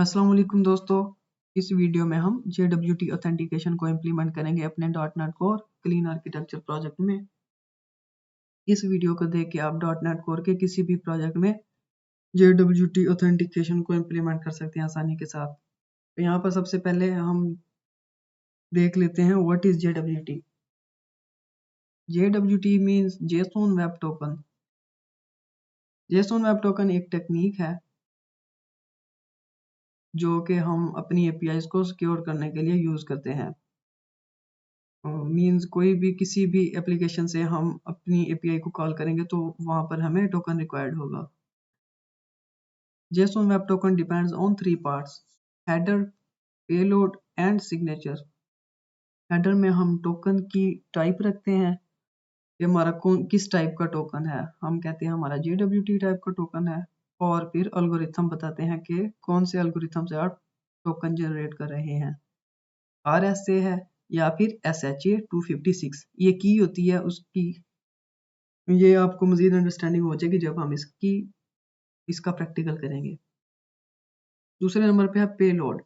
अस्सलाम वालेकुम दोस्तों, इस वीडियो में हम JWT ऑथेंटिकेशन को इम्प्लीमेंट करेंगे अपने .NET core clean architecture project में। इस वीडियो को देख के आप .NET कोर के किसी भी प्रोजेक्ट में JWT ऑथेंटिकेशन को इम्प्लीमेंट कर सकते हैं आसानी के साथ। तो यहाँ पर सबसे पहले हम देख लेते हैं what is JWT। JWT means JSON web token. JSON web token एक टेक्निक है जो कि हम अपनी APIs को सिक्योर करने के लिए यूज करते हैं। मीन्स कोई भी किसी भी एप्लीकेशन से हम अपनी API को कॉल करेंगे तो वहां पर हमें टोकन रिक्वायर्ड होगा। JSON Web Token depends on three parts: header, payload and signature। Header में हम टोकन की टाइप रखते हैं कि हमारा किस टाइप का टोकन है। हम कहते हैं हमारा JWT टाइप का टोकन है, और फिर एल्गोरिथम बताते हैं कि कौन से एल्गोरिथम से आप टोकन जनरेट कर रहे हैं। RSA है या फिर SHA 256 ये की होती है उसकी। ये आपको मजीद अंडरस्टैंडिंग हो जाएगी जब हम इसका प्रैक्टिकल करेंगे। दूसरे नंबर पे है पेलोड।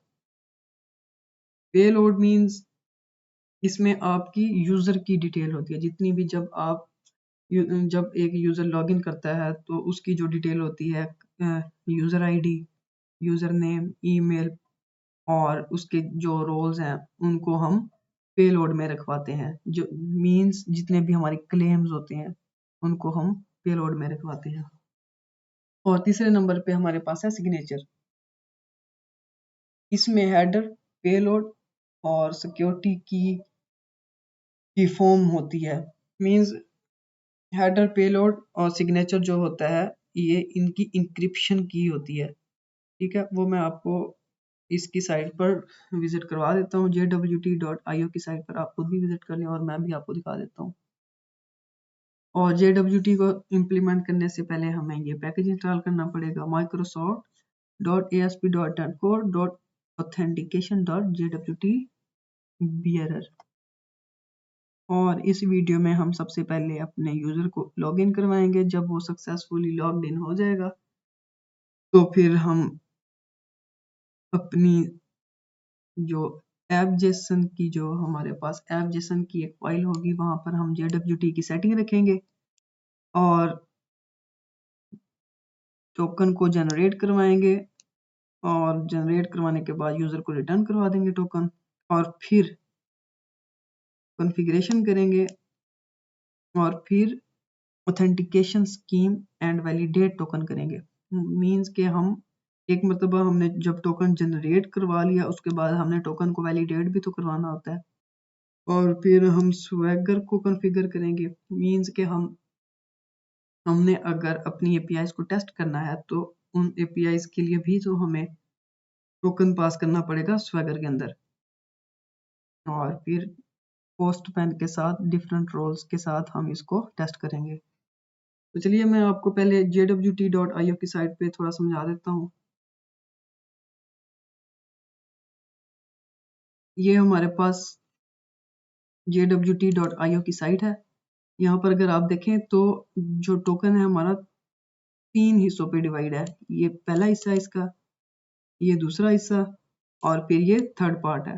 पेलोड मींस इसमें आपकी यूजर की डिटेल होती है। जितनी भी जब एक यूजर लॉगिन करता है तो उसकी जो डिटेल होती है, user ID, user name, email और उसके जो रोल्स हैं उनको हम पेलोड में रखवाते हैं। जो मींस जितने भी हमारे क्लेम्स होते हैं उनको हम पेलोड में रखवाते हैं। और तीसरे नंबर पे हमारे पास है सिग्नेचर। इसमें हेडर, पेलोड और सिक्योरिटी की फॉर्म होती है। मींस हेडर, पेलोड और सिग्नेचर जो होता है ये इनकी इंक्रिप्शन की होती है। ठीक है, वो मैं आपको इसकी साइट पर विजिट करवा देता हूँ। jwt.io की साइट पर आप खुद भी विजिट कर लें और मैं भी आपको दिखा देता हूँ। और JWT को इम्प्लीमेंट करने से पहले हमें ये पैकेज इंस्टॉल करना पड़ेगा, microsoft.asp.net core.authentication.jwt bearer। और इस वीडियो में हम सबसे पहले अपने यूजर को लॉगिन करवाएंगे। जब वो सक्सेसफुली लॉग्ड इन हो जाएगा तो फिर हम अपनी जो ऐप जेसन की एक फाइल होगी वहां पर हम JWT की सेटिंग रखेंगे और टोकन को जनरेट करवाएंगे। और जनरेट करवाने के बाद यूजर को रिटर्न करवा देंगे टोकन, और फिर कॉन्फ़िगरेशन करेंगे और फिर authentication scheme and validate token करेंगे। मींस के हम एक मरतबा हमने जब टोकन जनरेट करवा लिया उसके बाद हमने टोकन को वैलिडेट भी तो करवाना होता है। और फिर हम स्वैगर को कॉन्फ़िगर करेंगे। मींस के हमने अगर अपनी APIs को टेस्ट करना है तो उन APIs के लिए भी तो हमें टोकन पास करना पड़ेगा स्वैगर के अंदर। और फिर पोस्टमैन के साथ डिफरेंट रोल्स के साथ हम इसको टेस्ट करेंगे। तो चलिए मैं आपको पहले jwt.io की साइट पे थोड़ा समझा देता हूँ। ये हमारे पास jwt.io की साइट है। यहाँ पर अगर आप देखें तो जो टोकन है हमारा 3 हिस्सों पे डिवाइड है। ये पहला हिस्सा है इसका, ये दूसरा हिस्सा और फिर ये थर्ड पार्ट है।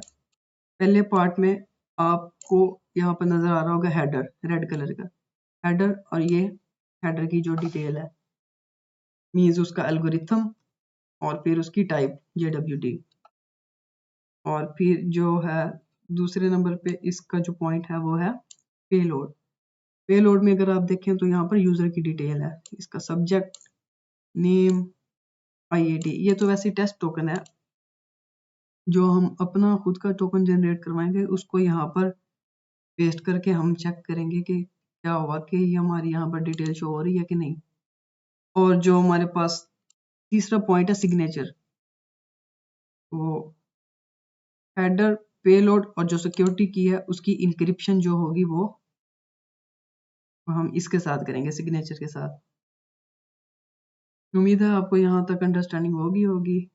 पहले पार्ट में आपको यहाँ पर नजर आ रहा होगा हेडर, रेड कलर का हेडर, और ये हेडर की जो डिटेल है मीन्स उसका एल्गोरिथम और फिर उसकी टाइप JWT। और फिर जो है दूसरे नंबर पे इसका जो पॉइंट है वो है पेलोड। पेलोड में अगर आप देखें तो यहाँ पर यूजर की डिटेल है, इसका सब्जेक्ट, नेम, IAD। ये तो वैसे टेस्ट टोकन है। जो हम अपना खुद का टोकन जनरेट करवाएंगे उसको यहाँ पर पेस्ट करके हम चेक करेंगे कि क्या हुआ कि ये हमारी यहाँ पर डिटेल शो हो रही है कि नहीं। और जो हमारे पास तीसरा पॉइंट है सिग्नेचर, वो हेडर, पेलोड और जो सिक्योरिटी की है उसकी इंक्रिप्शन जो होगी वो हम इसके साथ करेंगे, सिग्नेचर के साथ। उम्मीद है आपको यहाँ तक अंडरस्टैंडिंग होगी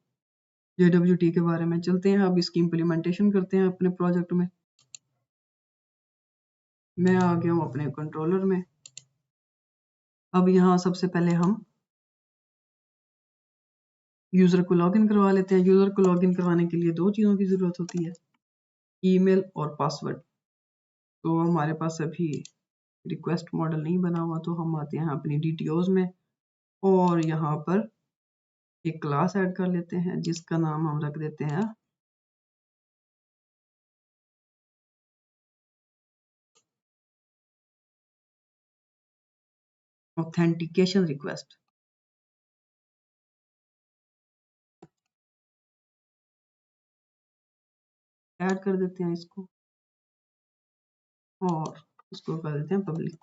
JWT के बारे में। चलते हैं अब इसकी इम्प्लीमेंटेशन करते हैं अपने प्रोजेक्ट में। मैं आ गया हूँ अपने कंट्रोलर में। अब यहाँ सबसे पहले हम यूज़र को लॉगिन करवा लेते हैं। यूज़र को लॉगिन करवाने के लिए 2 चीज़ों की ज़रूरत होती है, ईमेल और पासवर्ड। तो हमारे पास अभी रिक्वेस्ट मॉडल नहीं बना हुआ, तो हम आते हैं अपनी डिटियोज में और यहाँ पर एक क्लास ऐड कर लेते हैं जिसका नाम हम रख देते हैं ऑथेंटिकेशन रिक्वेस्ट। ऐड कर देते हैं इसको और इसको कर देते हैं पब्लिक।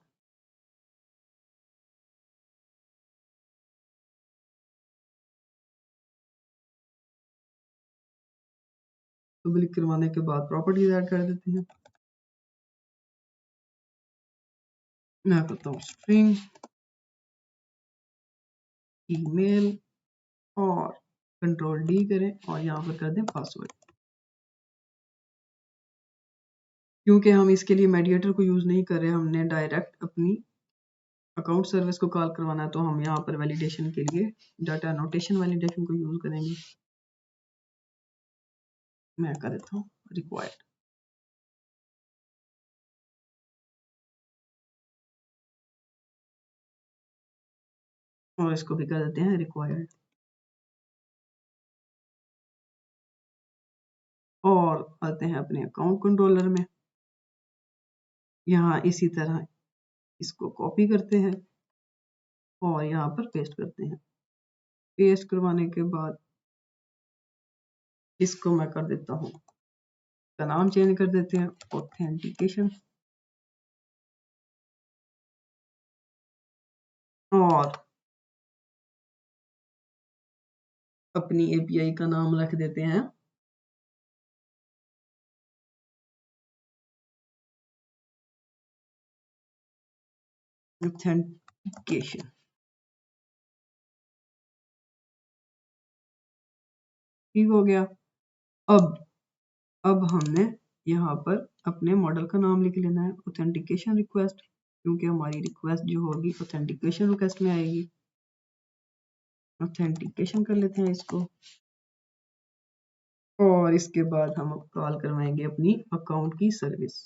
पब्लिक करवाने के बाद प्रॉपर्टीज ऐड कर देते हैं। मैं करता हूँ स्ट्रिंग ईमेल और कंट्रोल डी करें और यहाँ पर कर दें पासवर्ड। क्योंकि हम इसके लिए मेडिएटर को यूज नहीं कर रहे, हमने डायरेक्ट अपनी अकाउंट सर्विस को कॉल करवाना है, तो हम यहाँ पर वैलिडेशन के लिए डाटा एनोटेशन वैलिडेशन को यूज करेंगे। मैं कर देता हूँ रिक्वायर्ड और इसको भी कर देते हैं रिक्वायर्ड और आते हैं अपने अकाउंट कंट्रोलर में। यहाँ इसी तरह इसको कॉपी करते हैं और यहाँ पर पेस्ट करते हैं। पेस्ट करवाने के बाद इसको मैं कर देता हूँ, का नाम चेंज कर देते हैं ऑथेंटिकेशन और अपनी एपीआई का नाम रख देते हैं ऑथेंटिकेशन। ठीक हो गया। अब अब हमने यहाँ पर अपने मॉडल का नाम लिख लेना है ऑथेंटिकेशन रिक्वेस्ट, क्योंकि हमारी रिक्वेस्ट जो होगी ऑथेंटिकेशन रिक्वेस्ट में आएगी। ऑथेंटिकेशन कर लेते हैं इसको और इसके बाद हम कॉल करवाएंगे अपनी अकाउंट की सर्विस,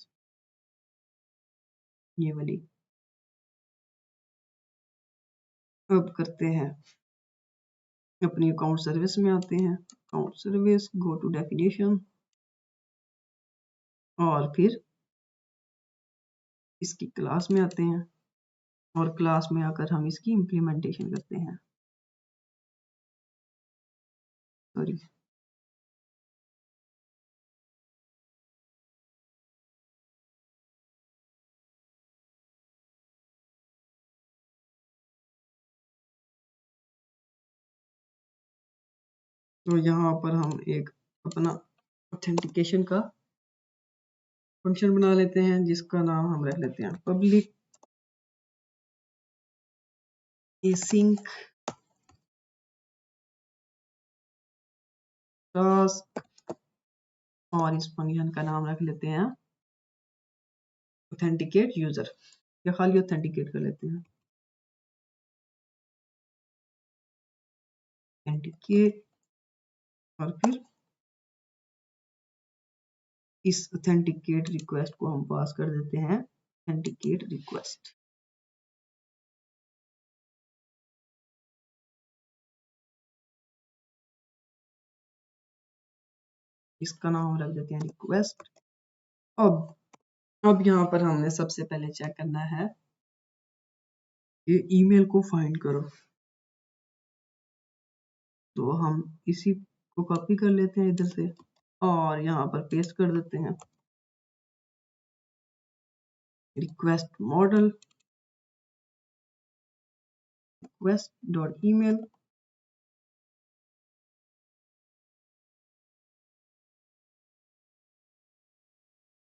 ये वाली। अब करते हैं अपनी अकाउंट सर्विस में आते हैं, account service, go to definition और फिर इसकी क्लास में आते हैं और क्लास में आकर हम इसकी इम्प्लीमेंटेशन करते हैं। सॉरी, तो यहाँ पर हम एक अपना ऑथेंटिकेशन का फंक्शन बना लेते हैं जिसका नाम हम रख लेते हैं पब्लिक एसिंक टास्क और इस फंक्शन का नाम रख लेते हैं ऑथेंटिकेट यूजर, या खाली ऑथेंटिकेट कर लेते हैं ऑथेंटिकेट और फिर इस ऑथेंटिकेट रिक्वेस्ट को हम पास कर देते हैं ऑथेंटिकेट रिक्वेस्ट। इसका नाम रख देते हैं रिक्वेस्ट। अब यहाँ पर हमने सबसे पहले चेक करना है कि ईमेल को फाइंड करो, तो हम इसी को कॉपी कर लेते हैं इधर से और यहाँ पर पेस्ट कर देते हैं request model request dot email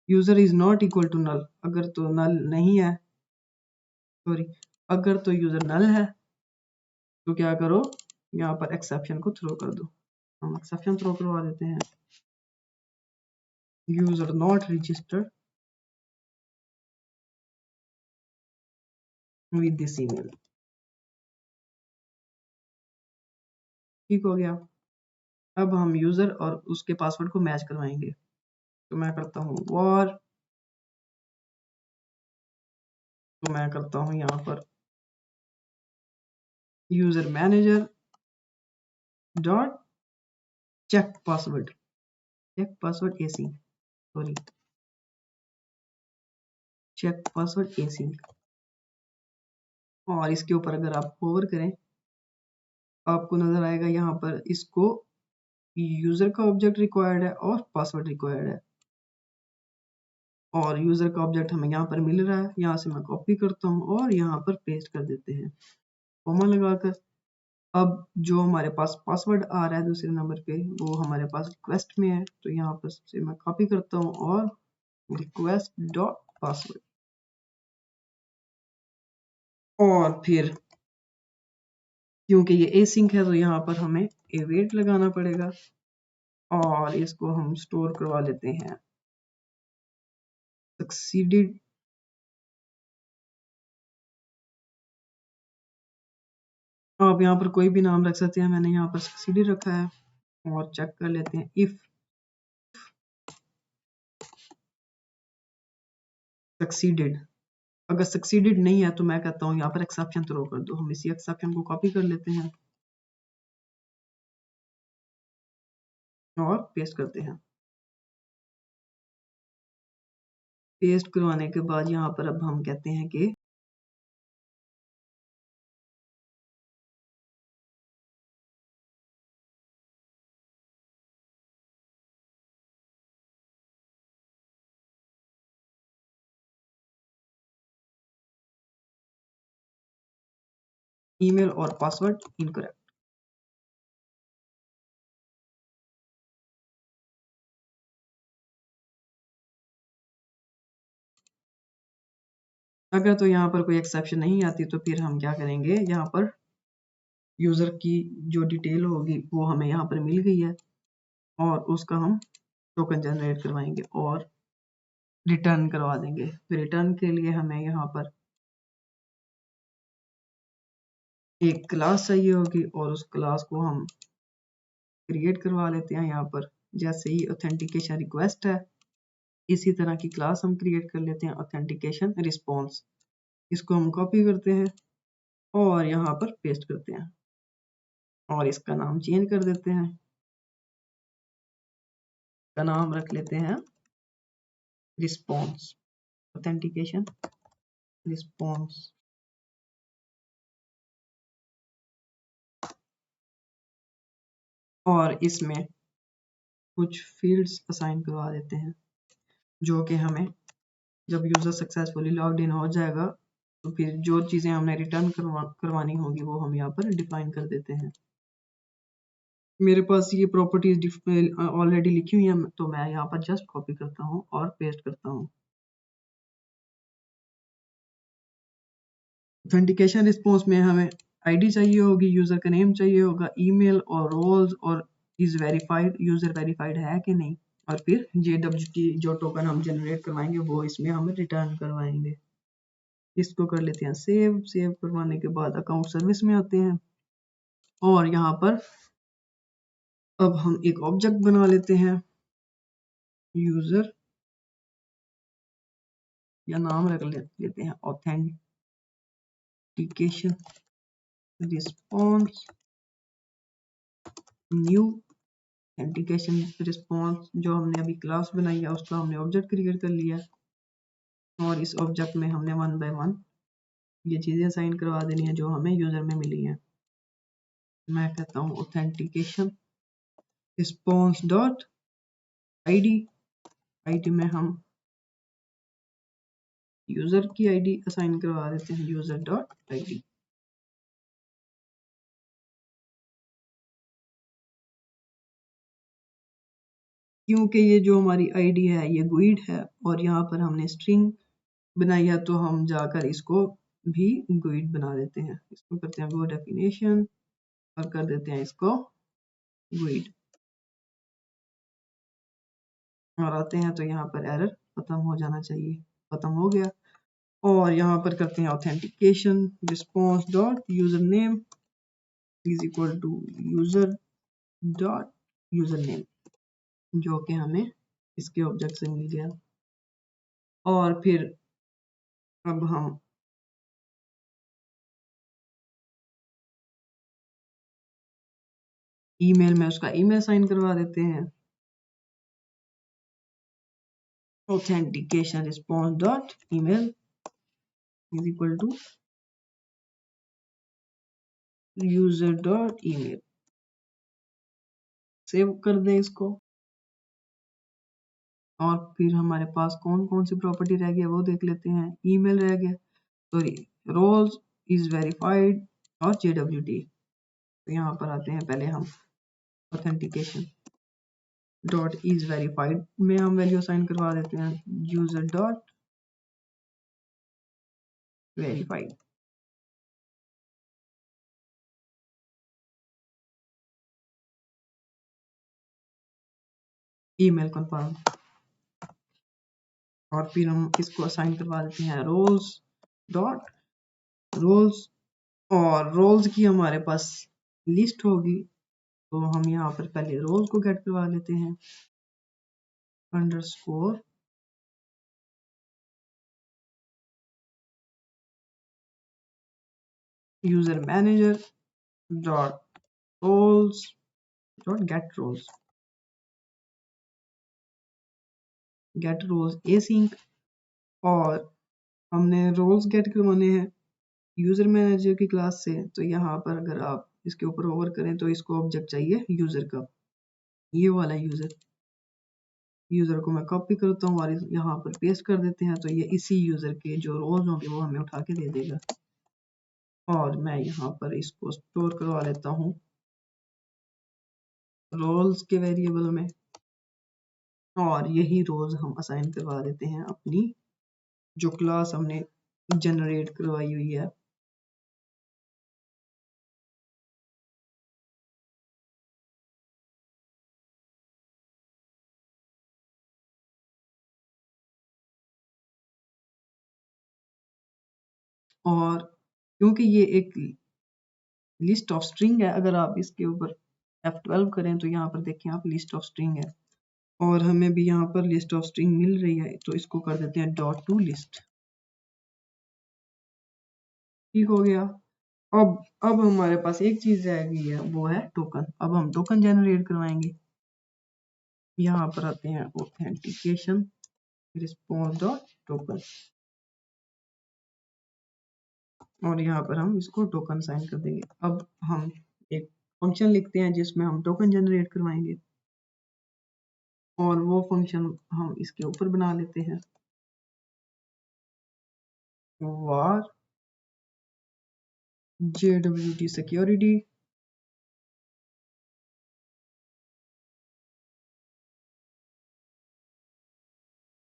user is not equal to null. अगर तो नल नहीं है, सॉरी, अगर तो यूजर नल है तो क्या करो, यहाँ पर एक्सेप्शन को थ्रो कर दो। हम एक्सेप्शन थ्रो करवा देते हैं user not registered with this email. ठीक हो गया। अब हम यूज़र और उसके पासवर्ड को मैच करवाएंगे। तो मैं करता हूँ वॉर, तो मैं करता हूँ यहाँ पर user manager dot check password, check password AC, sorry check password AC. और इसके ऊपर अगर आप होवर करें आपको नजर आएगा यहाँ पर इसको यूजर का ऑब्जेक्ट रिक्वायर्ड है और पासवर्ड रिक्वायर्ड है, और यूजर का ऑब्जेक्ट हमें यहाँ पर मिल रहा है। यहाँ से मैं कॉपी करता हूँ और यहाँ पर पेस्ट कर देते हैं कॉमा लगाकर। अब जो हमारे पास पासवर्ड आ रहा है दूसरे नंबर पे वो हमारे पास रिक्वेस्ट में है, तो यहाँ पर से मैं कॉपी करता हूँ और रिक्वेस्ट डॉट पासवर्ड, और फिर क्योंकि ये एसिंक है तो यहाँ पर हमें अवेट लगाना पड़ेगा और इसको हम स्टोर करवा लेते हैं सक्सीडेड। आप यहाँ पर कोई भी नाम रख सकते हैं, मैंने यहाँ पर सक्सीडेड रखा है। और चेक कर लेते हैं इफ सक्सीडेड। अगर सक्सीडेड नहीं है तो मैं कहता हूँ यहाँ पर एक्सेप्शन थ्रो कर दो। हम इसी एक्सेप्शन को कॉपी कर लेते हैं और पेस्ट करते हैं। पेस्ट करवाने के बाद यहाँ पर अब हम कहते हैं कि ईमेल और पासवर्ड इनकरेक्ट। अगर तो यहाँ पर कोई एक्सेप्शन नहीं आती तो फिर हम क्या करेंगे, यहाँ पर यूजर की जो डिटेल होगी वो हमें यहाँ पर मिल गई है और उसका हम टोकन जनरेट करवाएंगे और रिटर्न करवा देंगे। तो रिटर्न के लिए हमें यहाँ पर एक क्लास चाहिए होगी और उस क्लास को हम क्रिएट करवा लेते हैं। यहाँ पर जैसे ही ऑथेंटिकेशन रिक्वेस्ट है इसी तरह की क्लास हम क्रिएट कर लेते हैं ऑथेंटिकेशन रिस्पॉन्स। इसको हम कॉपी करते हैं और यहाँ पर पेस्ट करते हैं और इसका नाम चेंज कर देते हैं। का नाम रख लेते हैं रिस्पॉन्स, ऑथेंटिकेशन रिस्पॉन्स। और इसमें कुछ फील्ड्स असाइन करवा देते हैं जो कि हमें जब यूजर सक्सेसफुली लॉग्ड इन हो जाएगा तो फिर जो चीजें हमने रिटर्न करवानी होगी वो हम यहाँ पर डिफाइन कर देते हैं। मेरे पास ये प्रॉपर्टीज ऑलरेडी लिखी हुई है तो मैं यहाँ पर जस्ट कॉपी करता हूँ और पेस्ट करता हूँ। ऑथेंटिकेशन रिस्पॉन्स में हमें आईडी चाहिए होगी, यूजर का नेम चाहिए होगा, ईमेल और रोल्स और इज वेरीफाइड, यूजर वेरीफाइड है कि नहीं, और फिर JWT जो टोकन हम जनरेट करवाएंगे वो इसमें हम रिटर्न करवाएंगे। इसको कर लेते हैं सेव। सेव करवाने के बाद अकाउंट सर्विस में आते हैं और यहाँ पर अब हम एक ऑब्जेक्ट बना लेते हैं यूजर, या नाम रख लेते हैं authentication response new. Authentication response जो हमने अभी क्लास बनाई है उसका हमने ऑब्जेक्ट क्रिएट कर लिया और इस ऑब्जेक्ट में हमने 1 बाय 1 ये चीजें असाइन करवा देनी है जो हमें यूजर में मिली हैं। मैं कहता हूँ authentication response dot ID. ID में हम यूजर की आईडी असाइन करवा देते हैं यूजर डॉट आईडी। क्योंकि ये जो हमारी आईडी है ये गुइड है और यहाँ पर हमने स्ट्रिंग बनाई है तो हम जाकर इसको भी गुइड बना देते हैं। इसको करते हैं गो डेफिनेशन और कर देते हैं इसको गुइड और आते हैं तो यहाँ पर एरर खत्म हो जाना चाहिए, खत्म हो गया। और यहाँ पर करते हैं authentication response dot user name is equal to user dot user name, जो कि हमें इसके ऑब्जेक्ट से मिल गया। और फिर अब हम ईमेल में उसका ईमेल साइन करवा देते हैं। Authentication response dot email is equal to user dot email. Save कर दें इसको। और फिर हमारे पास कौन कौन सी प्रॉपर्टी रह गई है वो देख लेते हैं। ईमेल रह गया, सॉरी, रोल्स इज वेरीफाइड और JWT। तो यहाँ पर आते हैं, पहले हम ऑथेंटिकेशन डॉट इज वेरीफाइड में हम वैल्यू साइन करवा देते हैं user dot verified. Email confirm. और फिर हम इसको असाइन करवा देते हैं रोल्स डॉट रोल्स। और रोल्स की हमारे पास लिस्ट होगी, तो हम यहाँ पर पहले रोल्स को गेट करवा लेते हैं underscore user manager dot roles dot get roles async. और हमने रोल्स गेट करवाने हैं यूजर मैनेजर की क्लास से। तो यहाँ पर अगर आप इसके ऊपर ओवर करें तो इसको ऑब्जेक्ट चाहिए यूजर का, ये वाला यूजर को मैं कॉपी करता हूँ और यहाँ पर पेस्ट कर देते हैं। तो ये इसी यूजर के जो रोल्स होंगे वो हमें उठा के दे देगा। और मैं यहाँ पर इसको स्टोर करवा लेता हूँ रोल्स के वेरिएबल में। और यही रोल्स हम असाइन करवा देते हैं अपनी जो क्लास हमने जनरेट करवाई हुई है। और क्योंकि ये एक लिस्ट ऑफ स्ट्रिंग है, अगर आप इसके ऊपर F12 करें तो यहाँ पर देखें आप लिस्ट ऑफ स्ट्रिंग है, और हमें भी यहाँ पर लिस्ट ऑफ स्ट्रिंग मिल रही है। तो इसको कर देते हैं डॉट टू लिस्ट। ठीक हो गया। अब हमारे पास एक चीज रह गई है, वो है टोकन। अब हम टोकन जनरेट करवाएंगे। यहाँ पर आते हैं ऑथेंटिकेशन रिस्पॉन्स डॉट टोकन, और यहाँ पर हम इसको टोकन साइन कर देंगे। अब हम एक फंक्शन लिखते हैं जिसमें हम टोकन जनरेट करवाएंगे, और वो फंक्शन हम इसके ऊपर बना लेते हैं var JWT सिक्योरिटी।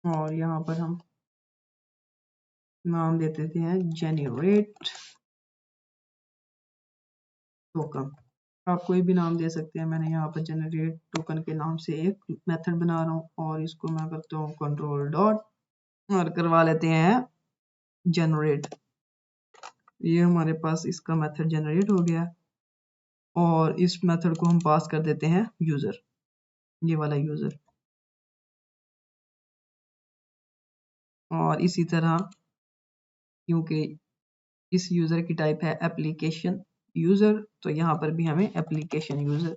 और यहाँ पर हम नाम दे देते हैं जेनरेट टोकन। आप कोई भी नाम दे सकते हैं। मैंने यहाँ पर जनरेट टोकन के नाम से एक मेथड बना रहा हूँ, और इसको मैं करता हूँ कंट्रोल डॉट और करवा लेते हैं जनरेट। ये हमारे पास इसका मेथड जनरेट हो गया, और इस मेथड को हम पास कर देते हैं यूजर, ये वाला यूजर। और इसी तरह क्योंकि इस यूजर की टाइप है एप्लीकेशन यूजर, तो यहाँ पर भी हमें एप्लीकेशन यूजर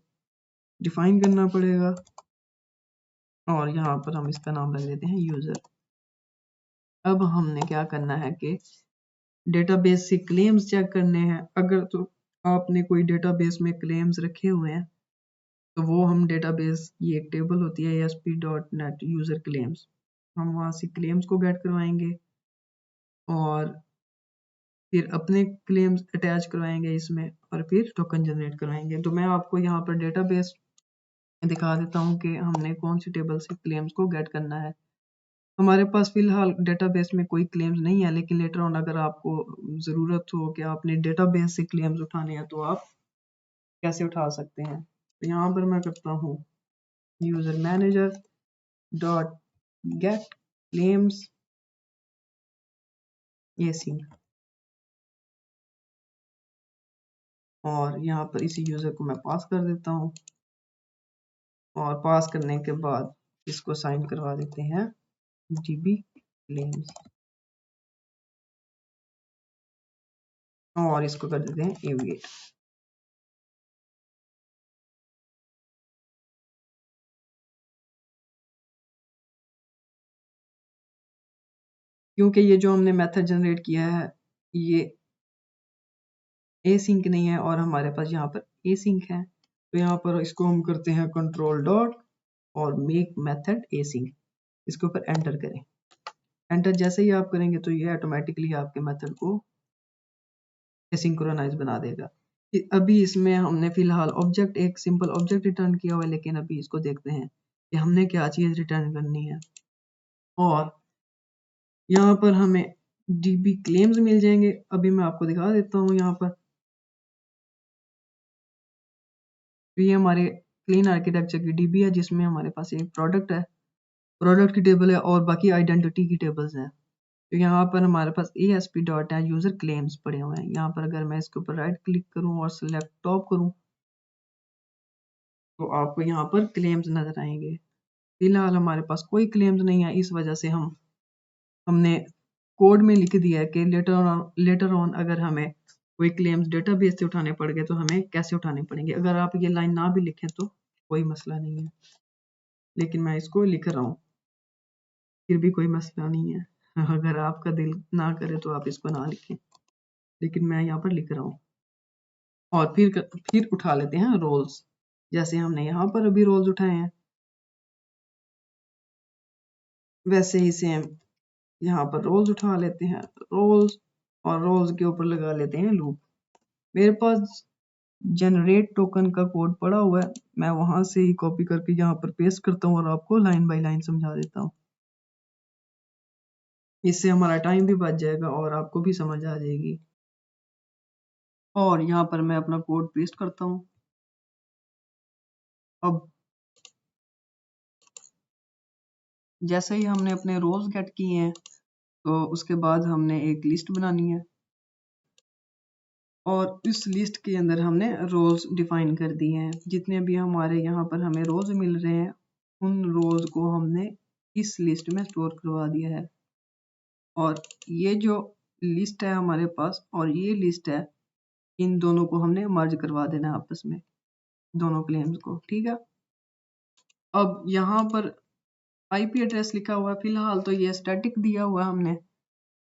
डिफाइन करना पड़ेगा, और यहाँ पर हम इसका नाम रख देते हैं यूजर। अब हमने क्या करना है कि डेटाबेस से क्लेम्स चेक करने हैं। अगर तो आपने कोई डेटाबेस में क्लेम्स रखे हुए हैं तो वो हम डेटाबेस की एक टेबल होती है ASP.NET यूजर क्लेम्स, हम वहाँ से क्लेम्स को गेट करवाएंगे और फिर अपने क्लेम्स अटैच करवाएंगे इसमें, और फिर टोकन जनरेट करवाएंगे। तो मैं आपको यहाँ पर डेटाबेस दिखा देता हूँ कि हमने कौन सी टेबल से क्लेम्स को गेट करना है। हमारे पास फिलहाल डेटाबेस में कोई क्लेम्स नहीं है, लेकिन लेटर ऑन अगर आपको ज़रूरत हो कि आपने डेटाबेस से क्लेम्स उठाने हैं तो आप कैसे उठा सकते हैं। तो यहाँ पर मैं करता हूँ user manager dot gate claims ये सीन। और यहाँ पर इसी यूज़र को मैं पास कर देता हूँ और पास करने के बाद इसको साइन करवा देते हैं DB claims और इसको कर देते हैं एविएट। क्योंकि ये जो हमने मेथड जनरेट किया है ये एसिंक नहीं है और हमारे पास यहाँ पर एसिंक है, तो यहाँ पर इसको हम करते हैं कंट्रोल डॉट और मेक मेथड एसिंक, इसके ऊपर एंटर करें। एंटर जैसे ही आप करेंगे तो ये ऑटोमेटिकली आपके मेथड को एसिंक्रोनाइज बना देगा। अभी इसमें हमने फिलहाल ऑब्जेक्ट, एक सिंपल ऑब्जेक्ट रिटर्न किया हुआ है, लेकिन अभी इसको देखते हैं कि हमने क्या चीज़ रिटर्न करनी है। और यहाँ पर हमें DB claims मिल जाएंगे। अभी मैं आपको दिखा देता हूँ यहाँ पर। तो ये हमारे क्लीन आर्किटेक्चर की DB है जिसमें हमारे पास एक प्रोडक्ट है, प्रोडक्ट की टेबल है और बाकी आइडेंटिटी की टेबल्स हैं। तो यहाँ पर हमारे पास ASP डॉट है यूजर क्लेम्स पड़े हुए हैं। यहाँ पर अगर मैं इसके ऊपर राइट क्लिक करूँ और सिलेक्ट टॉप करूँ तो आपको यहाँ पर क्लेम्स नजर आएंगे। फिलहाल हमारे पास कोई क्लेम्स नहीं है, इस वजह से हमने कोड में लिख दिया है कि लेटर ऑन अगर हमें कोई क्लेम्स डेटाबेस से उठाने पड़ गए तो हमें कैसे उठाने पड़ेंगे। अगर आप ये लाइन ना भी लिखें तो कोई मसला नहीं है, लेकिन मैं इसको लिख रहा हूँ, फिर भी कोई मसला नहीं है। अगर आपका दिल ना करे तो आप इसको ना लिखें, लेकिन मैं यहाँ पर लिख रहा हूँ। और फिर उठा लेते हैं रोल्स, जैसे हमने यहाँ पर अभी रोल्स उठाए हैं वैसे ही सेम यहाँ पर रोल्स उठा लेते हैं रोल्स, और रोल्स के ऊपर लगा लेते हैं लूप। मेरे पास जनरेट टोकन का कोड पड़ा हुआ है, मैं वहां से ही कॉपी करके यहाँ पर पेस्ट करता हूँ और आपको लाइन बाय लाइन समझा देता हूँ। इससे हमारा टाइम भी बच जाएगा और आपको भी समझ आ जाएगी। और यहाँ पर मैं अपना कोड पेस्ट करता हूँ। अब जैसे ही हमने अपने रोल्स गेट किए हैं तो उसके बाद हमने एक लिस्ट बनानी है और इस लिस्ट के अंदर हमने रोल्स डिफाइन कर दिए हैं। जितने भी हमारे यहाँ पर हमें रोल्स मिल रहे हैं उन रोल्स को हमने इस लिस्ट में स्टोर करवा दिया है। और ये जो लिस्ट है हमारे पास और ये लिस्ट है, इन दोनों को हमने मर्ज करवा देना है आपस में, दोनों क्लेम्स को। ठीक है, अब यहाँ पर IP एड्रेस लिखा हुआ है, फिलहाल तो ये स्टैटिक दिया हुआ है हमने,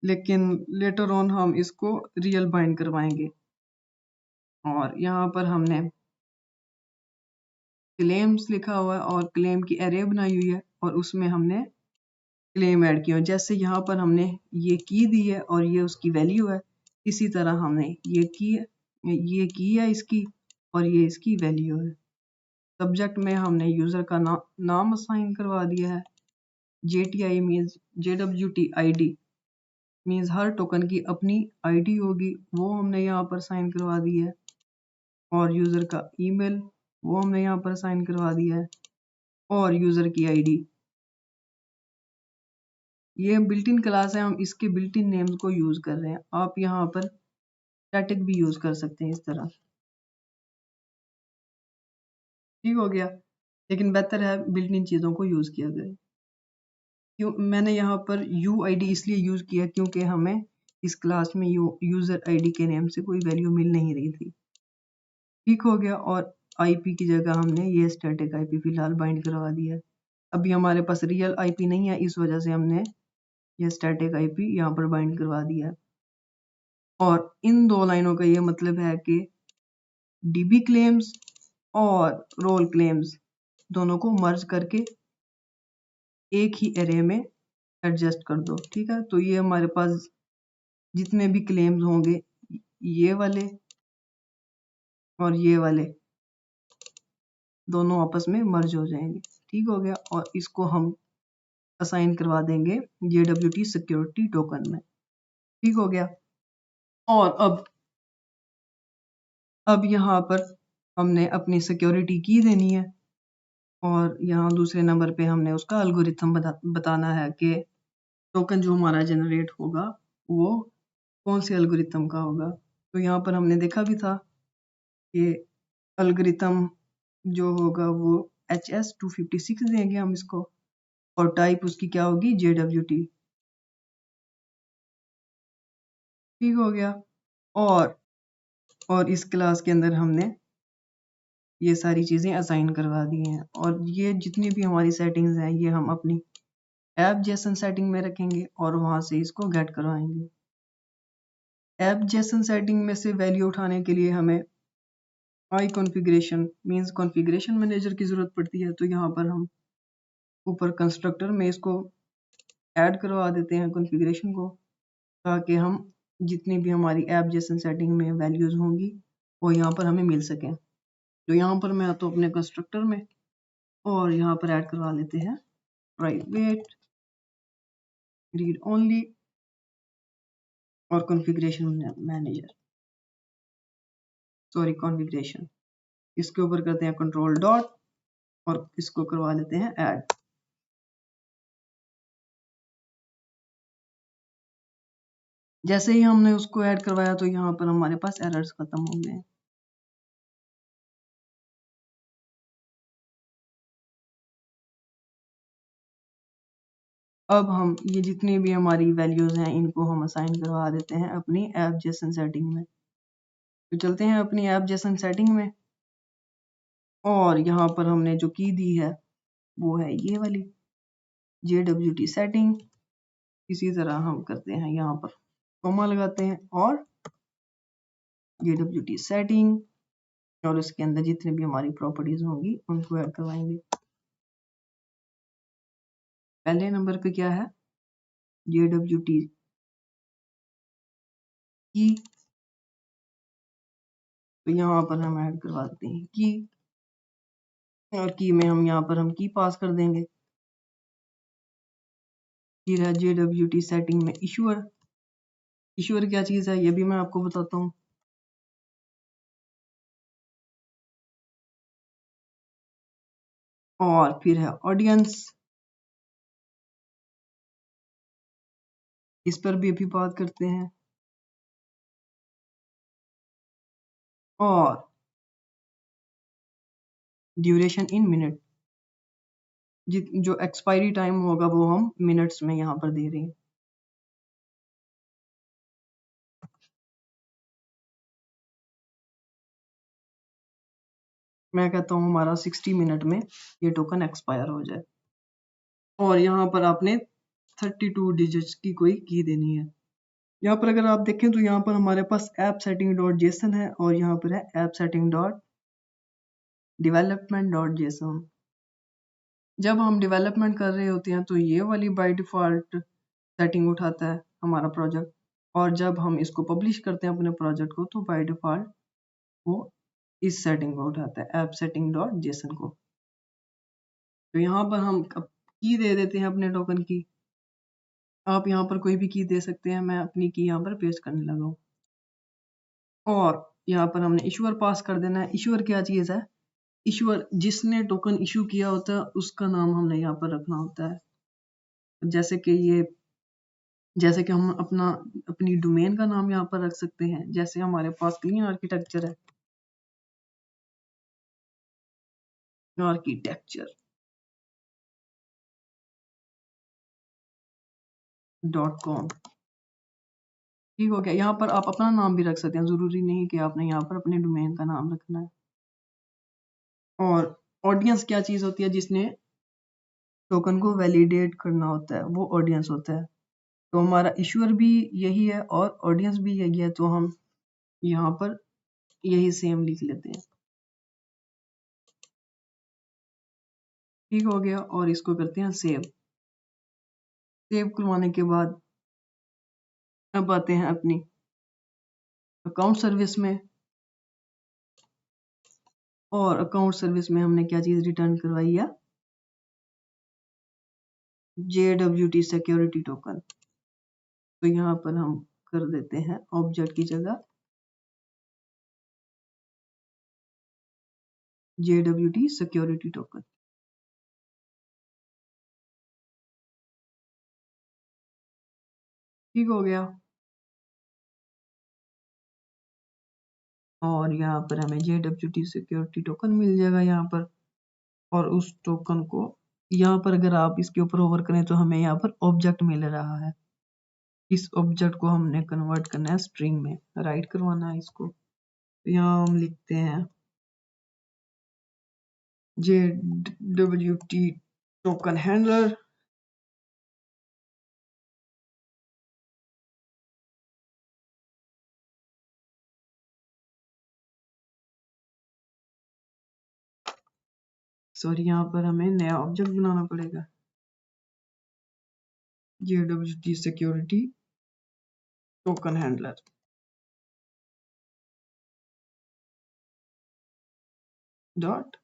लेकिन लेटर ऑन हम इसको रियल बाइंड करवाएंगे। और यहाँ पर हमने क्लेम्स लिखा हुआ है और क्लेम की एरे बनाई हुई है और उसमें हमने क्लेम ऐड किया। जैसे यहाँ पर हमने ये की दी है और ये उसकी वैल्यू है, इसी तरह हमने ये की है इसकी और ये इसकी वैल्यू है। सब्जेक्ट में हमने यूजर का नाम असाइन करवा दिया है। JTI means JWT ID means हर टोकन की अपनी ID होगी, वो हमने यहाँ पर साइन करवा दी है। और यूजर का ईमेल वो हमने यहाँ पर साइन करवा दिया है। और यूजर की ID, ये बिल्ट इन क्लास है, हम इसके बिल्ट इन नेम्स को यूज कर रहे हैं। आप यहाँ पर स्टैटिक भी यूज कर सकते हैं इस तरह। ठीक हो गया, लेकिन बेहतर है बिल्ट इन चीज़ों को यूज किया जाए। क्यों मैंने यहाँ पर UID इसलिए यूज किया क्योंकि हमें इस क्लास में यूजर ID के नेम से कोई वैल्यू मिल नहीं रही थी। ठीक हो गया, और IP की जगह हमने ये स्टैटिक IP फिलहाल बाइंड करवा दिया है। अभी हमारे पास रियल IP नहीं है, इस वजह से हमने ये स्टैटिक IP यहाँ पर बाइंड करवा दिया है। और इन दो लाइनों का ये मतलब है कि DB क्लेम्स और रोल क्लेम्स दोनों को मर्ज करके एक ही एरे में एडजस्ट कर दो। ठीक है, तो ये हमारे पास जितने भी क्लेम्स होंगे ये वाले और ये वाले दोनों आपस में मर्ज हो जाएंगे। ठीक हो गया, और इसको हम असाइन करवा देंगे JWT सिक्योरिटी टोकन में। ठीक हो गया, और अब यहाँ पर हमने अपनी सिक्योरिटी की देनी है और यहाँ दूसरे नंबर पे हमने उसका एल्गोरिथम बताना है कि टोकन जो हमारा जनरेट होगा वो कौन से एल्गोरिथम का होगा। तो यहाँ पर हमने देखा भी था ये अलगोरिथम जो होगा वो HS256 देंगे हम इसको, और टाइप उसकी क्या होगी JWT। ठीक हो गया। और इस क्लास के अंदर हमने ये सारी चीज़ें असाइन करवा दी हैं, और ये जितनी भी हमारी सेटिंग्स हैं ये हम अपनी ऐप जेसन सेटिंग में रखेंगे और वहाँ से इसको गेट करवाएंगे। ऐप जेसन सेटिंग में से वैल्यू उठाने के लिए हमें आई कॉन्फ़िगरेशन मींस कॉन्फ़िगरेशन मैनेजर की ज़रूरत पड़ती है। तो यहाँ पर हम ऊपर कंस्ट्रक्टर में इसको ऐड करवा देते हैं कॉन्फ़िगरेशन को, ताकि हम जितनी भी हमारी ऐप जेसन सेटिंग में वैल्यूज़ होंगी वो यहाँ पर हमें मिल सकें। तो यहाँ पर मैं तो अपने कंस्ट्रक्टर में और यहाँ पर ऐड करवा लेते हैं प्राइवेट रीड ओनली और कॉन्फ़िगरेशन मैनेजर, सॉरी कॉन्फ़िगरेशन। इसके ऊपर करते हैं कंट्रोल डॉट और इसको करवा लेते हैं ऐड। जैसे ही हमने उसको ऐड करवाया तो यहाँ पर हमारे पास एरर्स खत्म हो गए। अब हम ये जितनी भी हमारी वैल्यूज हैं इनको हम असाइन करवा देते हैं अपनी ऐप जेसन सेटिंग में। तो चलते हैं अपनी ऐप जेसन सेटिंग में, और यहाँ पर हमने जो की दी है वो है ये वाली JWT सेटिंग। इसी तरह हम करते हैं, यहाँ पर कॉमा लगाते हैं और JWT सेटिंग, और उसके अंदर जितनी भी हमारी प्रॉपर्टीज होंगी उनको ऐड करवाएंगे। पहले नंबर पे क्या है JWT की, तो यहाँ पर हम ऐड करवा देते हैं की, और की में हम यहाँ पर हम की पास कर देंगे। फिर है JWT सेटिंग में इशूअर। इशूअर क्या चीज़ है ये भी मैं आपको बताता हूँ। और फिर है ऑडियंस, इस पर भी अभी बात करते हैं। और ड्यूरेशन इन मिनट, जो एक्सपायरी टाइम होगा वो हम मिनट्स में यहाँ पर दे रहे हैं। मैं कहता हूँ हमारा 60 मिनट में ये टोकन एक्सपायर हो जाए। और यहाँ पर आपने 32 डिजिट्स की कोई की देनी है। यहाँ पर अगर आप देखें तो यहाँ पर हमारे पास ऐप सेटिंग डॉट जेसन है, और यहाँ पर है app setting dot development dot JSON. जब हम डेवलपमेंट कर रहे होते हैं तो ये वाली बाय डिफ़ॉल्ट सेटिंग उठाता है हमारा प्रोजेक्ट, और जब हम इसको पब्लिश करते हैं अपने प्रोजेक्ट को तो बाय डिफ़ॉल्ट वो इस सेटिंग को उठाता है ऐप सेटिंग डॉट जेसन को। तो यहाँ पर हम की दे देते हैं अपने टोकन की। आप यहाँ पर कोई भी की दे सकते हैं, मैं अपनी की यहाँ पर पेस्ट करने लगा हूँ। और यहाँ पर हमने इशूअर पास कर देना है। इशूअर क्या चीज़ है, इशूअर जिसने टोकन इशू किया होता है उसका नाम हमने यहाँ पर रखना होता है। जैसे कि हम अपनी डोमेन का नाम यहाँ पर रख सकते हैं। जैसे हमारे पास क्लीन आर्किटेक्चर है, आर्किटेक्चर .com। ठीक हो गया। यहाँ पर आप अपना नाम भी रख सकते हैं, ज़रूरी नहीं कि आपने यहाँ पर अपने डोमेन का नाम रखना है। और ऑडियंस क्या चीज़ होती है, जिसने टोकन को वैलिडेट करना होता है वो ऑडियंस होता है। तो हमारा इशूअर भी यही है और ऑडियंस भी यही है, तो हम यहाँ पर यही सेम लिख लेते हैं। ठीक हो गया, और इसको करते हैं सेव। सेव करवाने के बाद अब आते हैं अपनी अकाउंट सर्विस में, और अकाउंट सर्विस में हमने क्या चीज़ रिटर्न करवाई है, JWT सिक्योरिटी टोकन। तो यहाँ पर हम कर देते हैं ऑब्जेक्ट की जगह JWT सिक्योरिटी टोकन। ठीक हो गया। और यहाँ पर हमें JWT सिक्योरिटी टोकन मिल जाएगा यहाँ पर। और उस टोकन को यहाँ पर अगर आप इसके ऊपर ओवर करें तो हमें यहाँ पर ऑब्जेक्ट मिल रहा है। इस ऑब्जेक्ट को हमने कन्वर्ट करना है स्ट्रिंग में, राइट करवाना है इसको। तो यहाँ हम लिखते हैं JWT टोकन हैंडलर सॉरी यहाँ पर हमें नया ऑब्जेक्ट बनाना पड़ेगा। JWT security token handler dot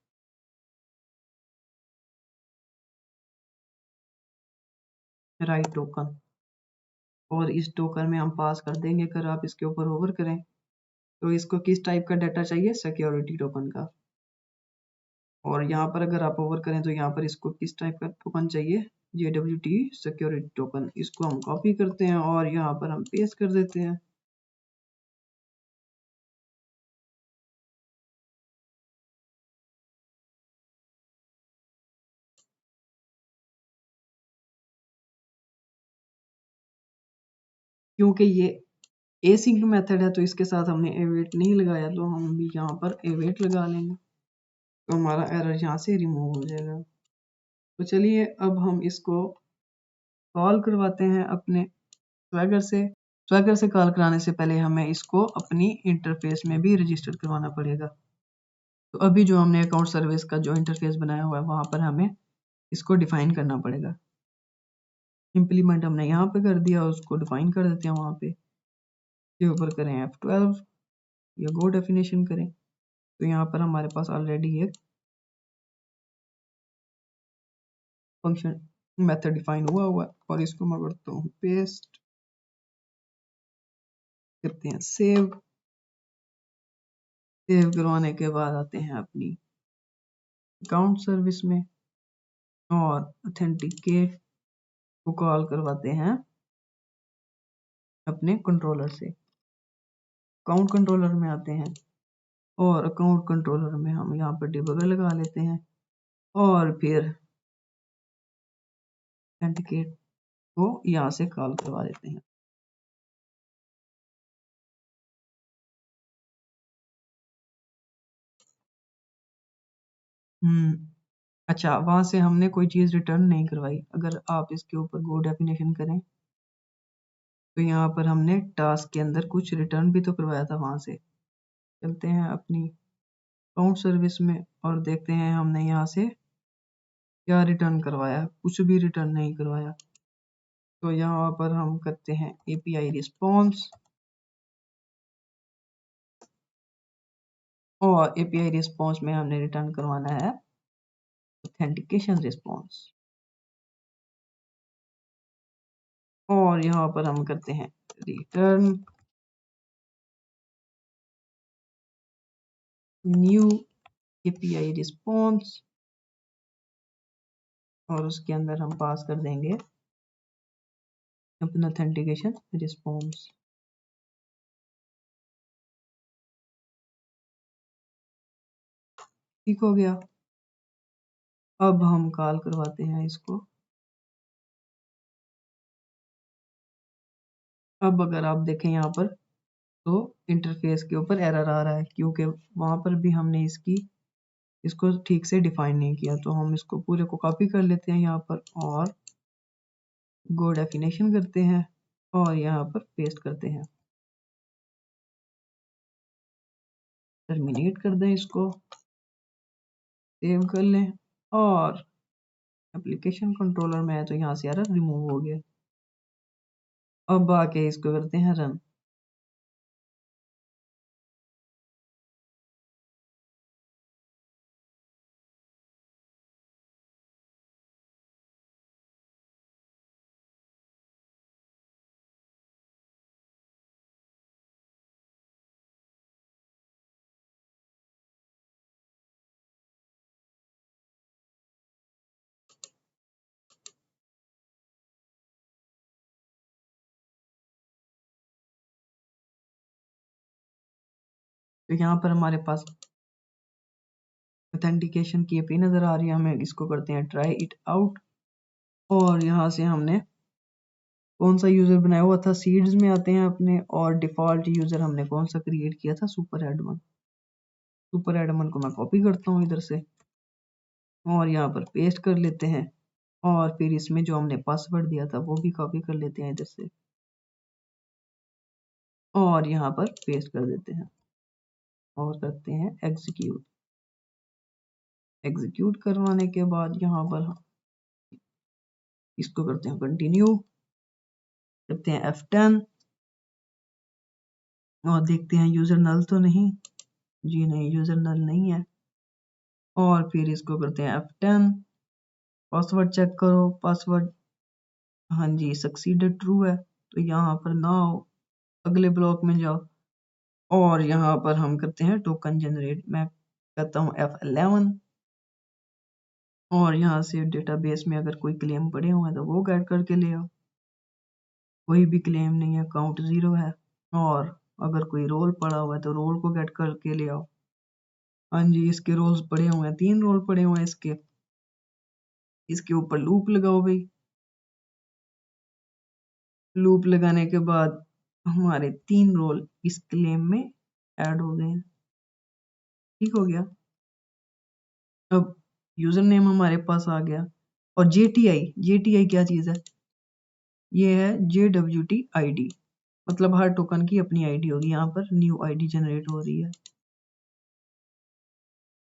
right token. और इस टोकन में हम पास कर देंगे, अगर आप इसके ऊपर ओवर करें तो इसको किस टाइप का डाटा चाहिए, सिक्योरिटी टोकन का। और यहाँ पर अगर आप ओवर करें तो यहाँ पर इसको किस टाइप का टोकन चाहिए, JWT सिक्योरिटी टोकन। इसको हम कॉपी करते हैं और यहाँ पर हम पेस्ट कर देते हैं। क्योंकि ये एसिंक मेथड है तो इसके साथ हमने एवेट नहीं लगाया, तो हम भी यहाँ पर एवेट लगा लेंगे तो हमारा एरर यहाँ से रिमूव हो जाएगा। तो चलिए अब हम इसको कॉल करवाते हैं अपने स्वैगर से। स्वैगर से कॉल कराने से पहले हमें इसको अपनी इंटरफेस में भी रजिस्टर करवाना पड़ेगा। तो अभी जो हमने अकाउंट सर्विस का जो इंटरफेस बनाया हुआ है वहाँ पर हमें इसको डिफाइन करना पड़ेगा। इम्प्लीमेंट हमने यहाँ पे कर दिया, उसको डिफाइन कर देते हैं वहाँ पे। के ऊपर करें F12 या गो डेफिनेशन करें। तो यहाँ पर हमारे पास ऑलरेडी एक फंक्शन मेथड डिफाइन हुआ हुआ है और इसको मैं करता हूँ पेस्ट, करते हैं सेव। सेव करवाने के बाद आते हैं अपनी अकाउंट सर्विस में और ऑथेंटिकेट को कॉल करवाते हैं अपने कंट्रोलर से। अकाउंट कंट्रोलर में आते हैं और अकाउंट कंट्रोलर में हम यहाँ पर डिबगर लगा लेते हैं और फिर ऑथेंटिकेट को यहाँ से कॉल करवा देते हैं। अच्छा, वहां से हमने कोई चीज रिटर्न नहीं करवाई। अगर आप इसके ऊपर गो डेफिनेशन करें तो यहाँ पर हमने टास्क के अंदर कुछ रिटर्न भी तो करवाया था वहां से। चलते हैं अपनी अकाउंट सर्विस में और देखते हैं हमने यहाँ से क्या रिटर्न करवाया। कुछ भी रिटर्न नहीं करवाया। तो यहाँ पर हम करते हैं API रिस्पॉन्स और API रिस्पॉन्स में हमने रिटर्न करवाना है ऑथेंटिकेशन रिस्पॉन्स। और यहाँ पर हम करते हैं रिटर्न न्यू API रिस्पॉन्स और उसके अंदर हम पास कर देंगे अपना ऑथेंटिकेशन रिस्पॉन्स। ठीक हो गया। अब हम कॉल करवाते हैं इसको। अब अगर आप देखें यहाँ पर तो इंटरफेस के ऊपर एरर आ रहा है क्योंकि वहां पर भी हमने इसको ठीक से डिफाइन नहीं किया। तो हम इसको पूरे को कॉपी कर लेते हैं यहाँ पर और गो डेफिनेशन करते हैं और यहाँ पर पेस्ट करते हैं। टर्मिनेट कर दें इसको, सेव कर लें और एप्लीकेशन कंट्रोलर में है तो यहाँ से एरर रिमूव हो गया। अब आके इसको करते हैं रन। तो यहाँ पर हमारे पास ऑथेंटिकेशन की एपी नज़र आ रही है, हमें इसको करते हैं ट्राई इट आउट। और यहाँ से हमने कौन सा यूज़र बनाया हुआ था, सीड्स में आते हैं अपने, और डिफ़ॉल्ट यूज़र हमने कौन सा क्रिएट किया था, सुपर एडमन। सुपर एडमन को मैं कॉपी करता हूँ इधर से और यहाँ पर पेस्ट कर लेते हैं, और फिर इसमें जो हमने पासवर्ड दिया था वो भी कॉपी कर लेते हैं इधर से और यहाँ पर पेस्ट कर देते हैं और करते हैं एग्जीक्यूट। एग्जीक्यूट करवाने के बाद यहाँ पर इसको करते हैं कंटिन्यू, करते हैं F10 और देखते हैं यूजर नल तो नहीं, जी नहीं यूजर नल नहीं है। और फिर इसको करते हैं F10, पासवर्ड चेक करो, पासवर्ड हाँ जी सक्सीडेड ट्रू है, तो यहाँ पर ना हो, अगले ब्लॉक में जाओ और यहाँ पर हम करते हैं टोकन जनरेट। मैं करता हूँ F11 और यहाँ से डेटाबेस में अगर कोई क्लेम पड़े हुए हैं तो वो ऐड करके ले आओ, कोई भी क्लेम नहीं है, काउंट 0 है। और अगर कोई रोल पड़ा हुआ है तो रोल को गेट करके ले आओ। हाँ जी इसके रोल्स पड़े हुए हैं, 3 रोल पड़े हुए हैं इसके ऊपर लूप लगाओ भाई। लूप लगाने के बाद हमारे 3 रोल इस क्लेम में ऐड हो गए हैं, ठीक हो गया। अब यूजर नेम हमारे पास आ गया और जेटीआई क्या चीज है, ये है JWT ID, मतलब हर टोकन की अपनी आईडी होगी। यहाँ पर न्यू आईडी जनरेट हो रही है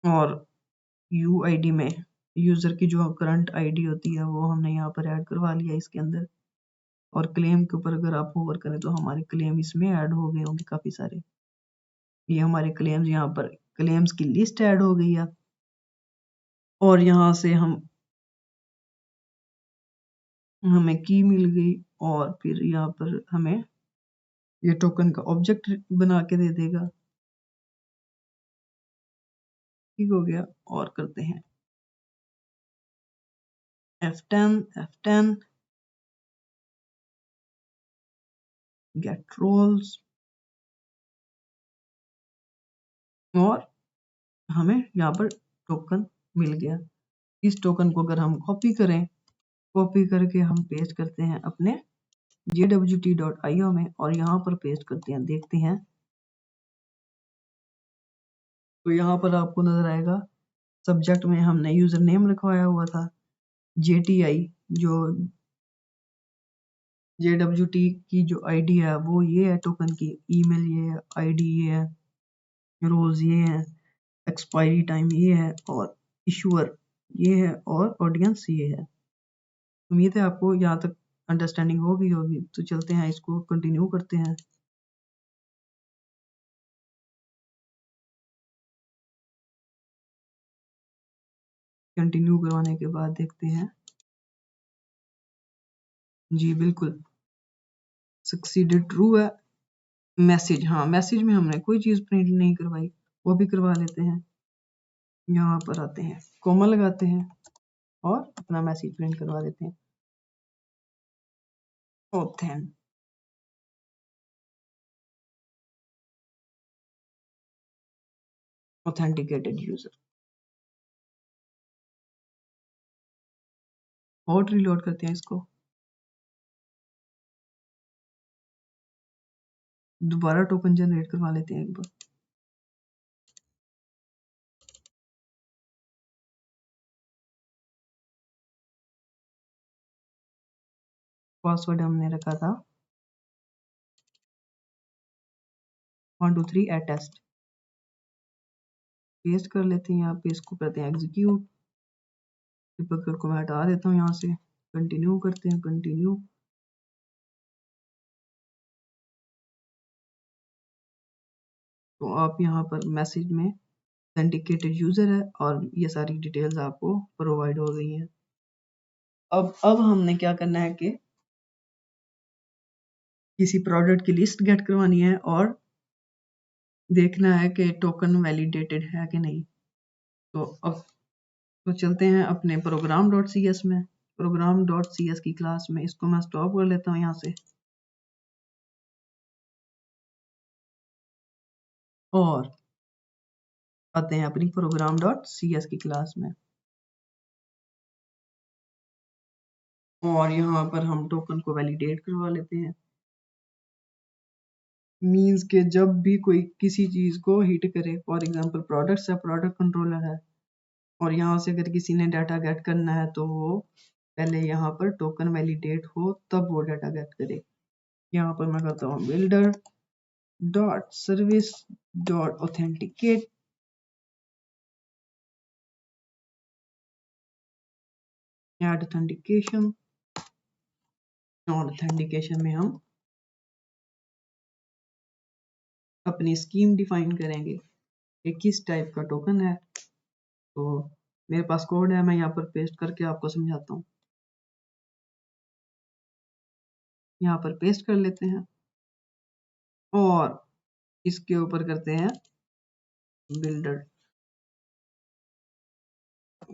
और UID में यूजर की जो करंट आईडी होती है वो हमने यहाँ पर ऐड करवा लिया इसके अंदर। और क्लेम के ऊपर अगर आप होवर करें तो हमारे क्लेम इसमें ऐड हो गए होंगे काफी सारे। ये हमारे क्लेम्स, यहाँ पर क्लेम्स की लिस्ट ऐड हो गई है और यहाँ से हमें की मिल गई और फिर यहाँ पर हमें ये टोकन का ऑब्जेक्ट बना के दे देगा, ठीक हो गया। और करते हैं F10 गेट रोल्स और हमें यहाँ पर टोकन मिल गया। इस टोकन को अगर हम कॉपी करें, कॉपी करके हम पेस्ट करते हैं अपने jwt.io में और यहाँ पर पेस्ट करते हैं, देखते हैं तो यहाँ पर आपको नजर आएगा सब्जेक्ट में हमने यूजर नेम रखवाया हुआ था JTI, जो JWT की जो आईडी है वो ये है टोकन की, ईमेल ये है, आईडी ये है, रोज ये है, एक्सपायरी टाइम ये है और इशूअर ये है और ऑडियंस ये है। उम्मीद है आपको यहाँ तक अंडरस्टैंडिंग हो गई होगी, तो चलते हैं इसको कंटिन्यू करते हैं। कंटिन्यू करवाने के बाद देखते हैं, जी बिल्कुल सक्सीडेड ट्रू है। मैसेज, हाँ मैसेज में हमने कोई चीज़ प्रिंट नहीं करवाई, वो भी करवा लेते हैं। यहाँ पर आते हैं, कॉमा लगाते हैं और अपना मैसेज प्रिंट करवा देते हैं। ऑथेंटिकेटेड यूजर, हॉट रिलोड करते हैं इसको, दोबारा टोकन जनरेट करवा लेते हैं एक बार। पासवर्ड हमने रखा था 123@test, पेस्ट कर लेते हैं यहाँ पे, इसको करते हैं एग्जीक्यूट। डिबगर को मैं हटा देता हूँ यहाँ से, कंटिन्यू करते हैं, कंटिन्यू। तो आप यहाँ पर मैसेज में ऑथेंटिकेटेड यूजर है और ये सारी डिटेल्स आपको प्रोवाइड हो गई हैं। अब हमने क्या करना है कि किसी प्रोडक्ट की लिस्ट गेट करवानी है और देखना है कि टोकन वैलिडेटेड है कि नहीं। तो अब तो चलते हैं अपने program.cs में, program.cs की क्लास में, इसको मैं स्टॉप कर लेता हूँ यहाँ से और आते हैं अपनी program.cs की क्लास में, और यहाँ पर हम टोकन को वैलिडेट करवा लेते हैं। मीन्स के जब भी कोई किसी चीज को हिट करे, फॉर एग्जांपल प्रोडक्ट्स है, प्रोडक्ट कंट्रोलर है, और यहाँ से अगर किसी ने डाटा गेट करना है तो वो पहले यहाँ पर टोकन वैलिडेट हो तब वो डाटा गेट करे। यहाँ पर मैं करता हूँ builder dot service dot authenticate, add authentication, और ऑथेंटिकेशन में हम अपनी स्कीम डिफाइन करेंगे कि किस टाइप का टोकन है। तो मेरे पास कोड है, मैं यहाँ पर पेस्ट करके आपको समझाता हूँ। यहाँ पर पेस्ट कर लेते हैं और इसके ऊपर करते हैं builder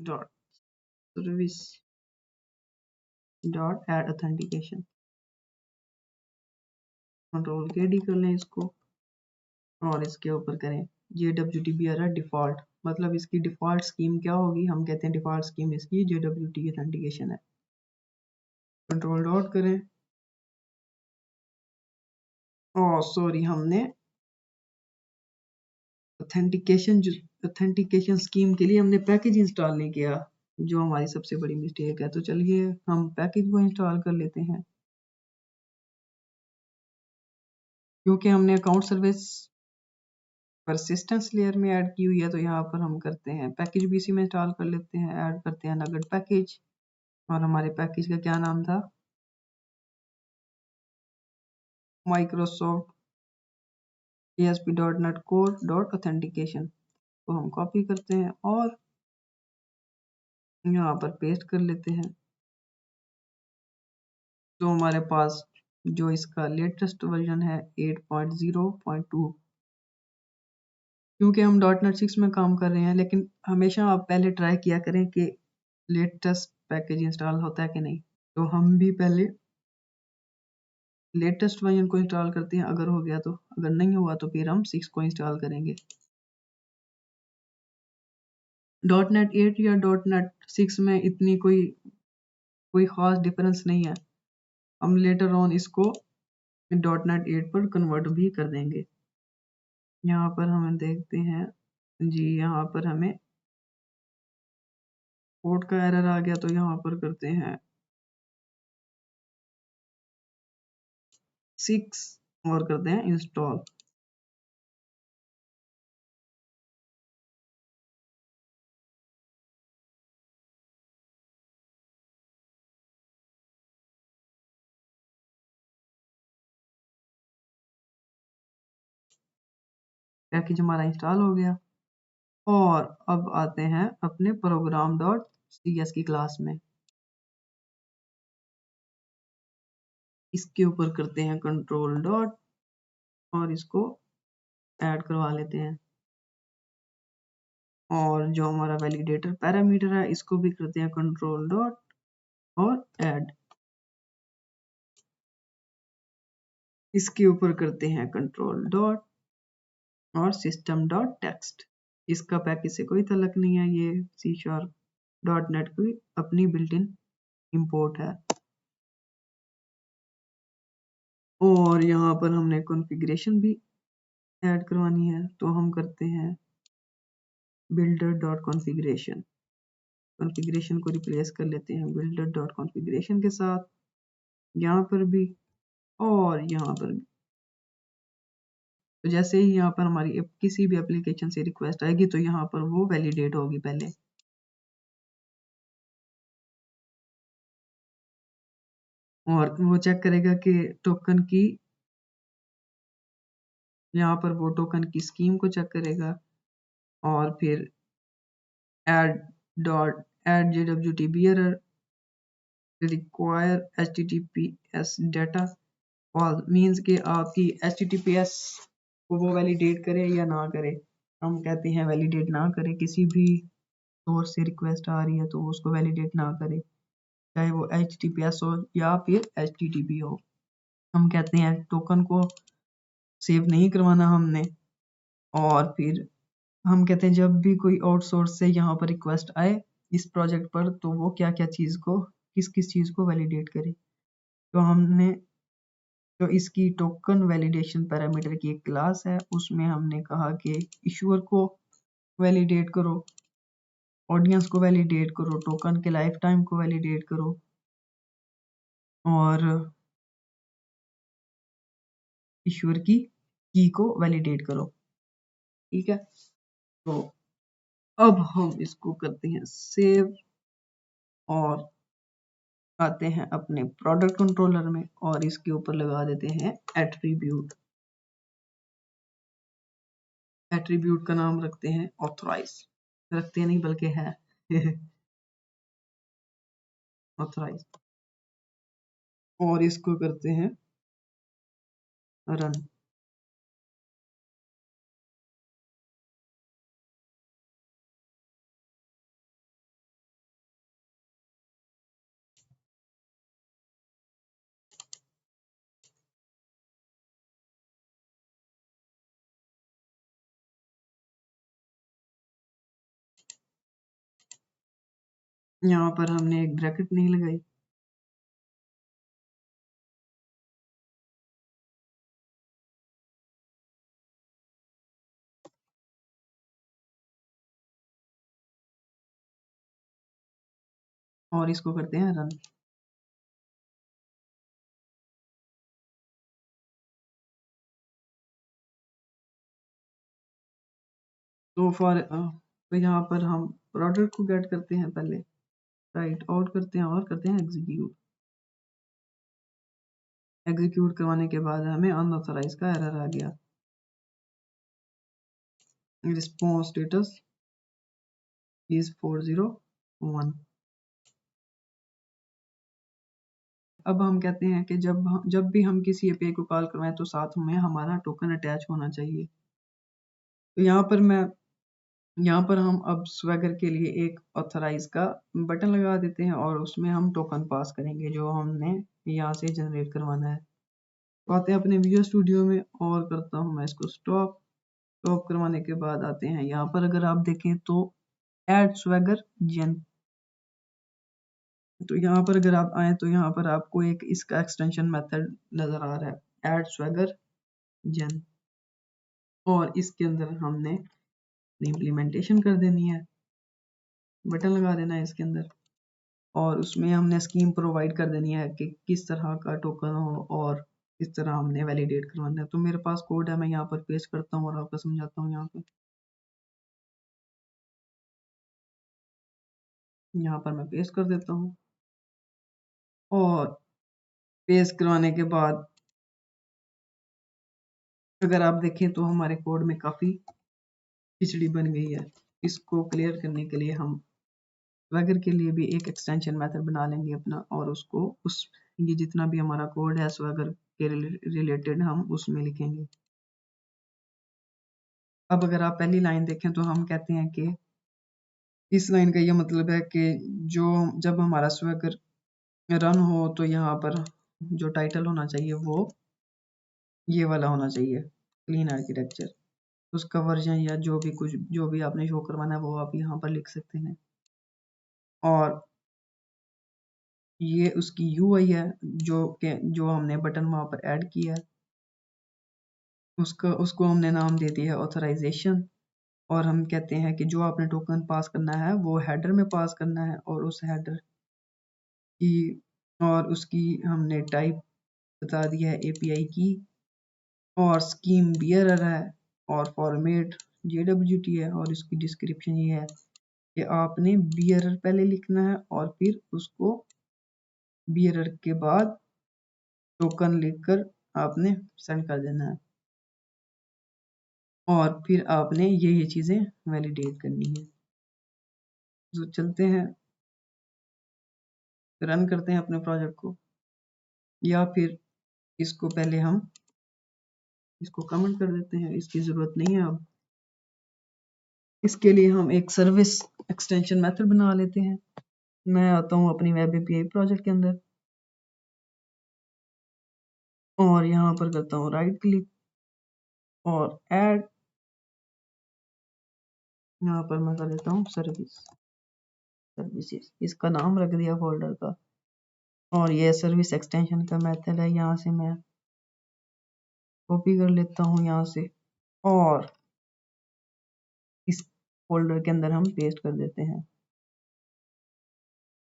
dot service dot add authentication, control के डी कर लें इसको, और इसके ऊपर करें JWT डिफॉल्ट, मतलब इसकी डिफॉल्ट स्कीम क्या होगी, हम कहते हैं डिफॉल्ट स्कीम इसकी JWT ऑथेंटिकेशन है। कंट्रोल डॉट करें, और सॉरी हमने ऑथेंटिकेशन स्कीम के लिए हमने पैकेज इंस्टॉल नहीं किया, जो हमारी सबसे बड़ी मिस्टेक है। तो चलिए हम पैकेज को इंस्टॉल कर लेते हैं। क्योंकि हमने अकाउंट सर्विस परसिस्टेंस लेयर में ऐड की हुई है, तो यहाँ पर हम करते हैं पैकेज भी इसी में इंस्टॉल कर लेते हैं, ऐड करते हैं नगेट पैकेज, और हमारे पैकेज का क्या नाम था, Microsoft ASP.NET Core dot authentication. तो हम कॉपी करते हैं और यहाँ पर पेस्ट कर लेते हैं। तो हमारे पास जो इसका लेटेस्ट वर्जन है 8.0.2, क्योंकि हम .NET 6 में काम कर रहे हैं, लेकिन हमेशा आप पहले ट्राई किया करें कि लेटेस्ट पैकेज इंस्टॉल होता है कि नहीं। तो हम भी पहले लेटेस्ट वर्जन को इंस्टॉल करते हैं, अगर हो गया तो, अगर नहीं हुआ तो फिर हम 6 को इंस्टॉल करेंगे। .NET 8 या .NET 6 में इतनी कोई खास डिफरेंस नहीं है, हम लेटर ऑन इसको .NET 8 पर कन्वर्ट भी कर देंगे। यहाँ पर हम देखते हैं जी, यहाँ पर हमें कोड का एरर आ गया, तो यहाँ पर करते हैं 6 और करते हैं इंस्टॉल। पैकेज हमारा इंस्टॉल हो गया, और अब आते हैं अपने program.cs की क्लास में। इसके ऊपर करते हैं कंट्रोल डॉट और इसको ऐड करवा लेते हैं, और जो हमारा वैलिडेटर पैरामीटर है इसको भी करते हैं कंट्रोल डॉट और ऐड। इसके ऊपर करते हैं कंट्रोल डॉट और सिस्टम डॉट टेक्स्ट। इसका पैकेज से कोई तल्लक नहीं है, ये C#.NET की अपनी बिल्ट इन इम्पोर्ट है। और यहाँ पर हमने कॉन्फ़िगरेशन भी ऐड करवानी है, तो हम करते हैं बिल्डर डॉट कॉन्फ़िगरेशन। कॉन्फ़िगरेशन को रिप्लेस कर लेते हैं बिल्डर डॉट कॉन्फ़िगरेशन के साथ, यहाँ पर भी और यहाँ पर भी। तो जैसे ही यहाँ पर हमारी किसी भी एप्लीकेशन से रिक्वेस्ट आएगी तो यहाँ पर वो वैलिडेट होगी पहले, और वो चेक करेगा कि टोकन की, यहाँ पर वो टोकन की स्कीम को चेक करेगा, और फिर add JWT bearer require HTTPS data all, means कि आपकी HTTPS को वो वैलिडेट करे या ना करे। हम कहते हैं वैलिडेट ना करे, किसी भी सोर्स से रिक्वेस्ट आ रही है तो उसको वैलिडेट ना करे, चाहे वो HTTPS हो या फिर HTTP हो। हम कहते हैं टोकन को सेव नहीं करवाना हमने, और फिर हम कहते हैं जब भी कोई आउटसोर्स से यहाँ पर रिक्वेस्ट आए इस प्रोजेक्ट पर, तो वो क्या क्या चीज़ को किस किस चीज़ को वैलिडेट करे। तो इसकी टोकन वैलिडेशन पैरामीटर की एक क्लास है, उसमें हमने कहा कि इशूअर को वैलिडेट करो, ऑडियंस को वैलिडेट करो, टोकन के लाइफ टाइम को वैलिडेट करो और इशूअर की को वैलिडेट करो। ठीक है, तो अब हम इसको करते हैं सेव और आते हैं अपने प्रोडक्ट कंट्रोलर में और इसके ऊपर लगा देते हैं एट्रीब्यूट। एट्रीब्यूट का नाम रखते हैं ऑथराइज, रखते नहीं बल्कि है ऑथराइज, और इसको करते हैं रन। यहाँ पर हमने एक ब्रैकेट नहीं लगाई, और इसको करते हैं रन। तो यहाँ पर हम प्रोडक्ट को गेट करते हैं, पहले राइट आउट करते हैं और करते हैं एग्जीक्यूट। एग्जीक्यूट करवाने के बाद हमें अनऑथराइज का एरर आ गया, रिस्पॉन्स स्टेटस इज 401। अब हम कहते हैं कि जब भी हम किसी एपीआई को कॉल करवाएं तो साथ में हमारा टोकन अटैच होना चाहिए। तो यहाँ पर हम अब स्वैगर के लिए एक ऑथराइज का बटन लगा देते हैं और उसमें हम टोकन पास करेंगे जो हमने यहाँ से जनरेट करवाना है। तो आते हैं अपने विजुअल स्टूडियो में और करता हूँ मैं इसको स्टॉप करवाने के बाद आते हैं यहाँ पर, अगर आप देखें तो ऐड स्वैगर जन। तो यहाँ पर अगर आप आए तो यहाँ पर आपको एक इसका एक्सटेंशन मेथड नजर आ रहा है, ऐड स्वैगर जन, और इसके अंदर हमने इम्प्लीमेंटेशन कर देनी है, बटन लगा देना है इसके अंदर, और उसमें हमने स्कीम प्रोवाइड कर देनी है कि किस तरह का टोकन हो और किस तरह हमने वैलिडेट करवाना है। तो मेरे पास कोड है, मैं यहाँ पर पेस्ट करता हूँ और आपको समझाता हूँ। यहाँ पर मैं पेस्ट कर देता हूँ और पेस्ट करवाने के बाद अगर आप देखें तो हमारे कोड में काफ़ी खिचड़ी बन गई है। इसको क्लियर करने के लिए हम स्वैगर के लिए भी एक एक्सटेंशन मेथड बना लेंगे अपना, और उसको ये जितना भी हमारा कोड है स्वैगर के रिलेटेड हम उसमें लिखेंगे। अब अगर आप पहली लाइन देखें तो हम कहते हैं कि इस लाइन का ये मतलब है कि जो जब हमारा स्वैगर रन हो तो यहाँ पर जो टाइटल होना चाहिए वो ये वाला होना चाहिए, क्लीन आर्किटेक्चर। उसका वर्जन या जो भी आपने शो करवाना है वो आप यहाँ पर लिख सकते हैं। और ये उसकी यूआई है जो हमने बटन वहाँ पर ऐड किया है, उसको हमने नाम दे दिया है ऑथराइजेशन। और हम कहते हैं कि जो आपने टोकन पास करना है वो हेडर में पास करना है, और उस हेडर की और उसकी हमने टाइप बता दिया है एपीआई की, और स्कीम बियरर है, और फॉर्मेट JWT है, और इसकी डिस्क्रिप्शन ये है कि आपने बियरर पहले लिखना है और फिर उसको बियरर के बाद टोकन लिखकर आपने सेंड कर देना है, और फिर आपने ये चीज़ें वैलिडेट करनी है। तो चलते हैं, रन करते हैं अपने प्रोजेक्ट को, या फिर इसको पहले हम इसको कमेंट कर देते हैं, इसकी ज़रूरत नहीं है अब। इसके लिए हम एक सर्विस एक्सटेंशन मेथड बना लेते हैं। मैं आता हूँ अपनी वेब एपीआई प्रोजेक्ट के अंदर और यहाँ पर करता हूँ राइट क्लिक और ऐड यहाँ पर मैं कर देता हूँ सर्विसेज, इसका नाम रख दिया फोल्डर का। और ये सर्विस एक्सटेंशन का मेथड है, यहाँ से मैं कॉपी कर लेता हूँ यहाँ से, और इस फोल्डर के अंदर हम पेस्ट कर देते हैं।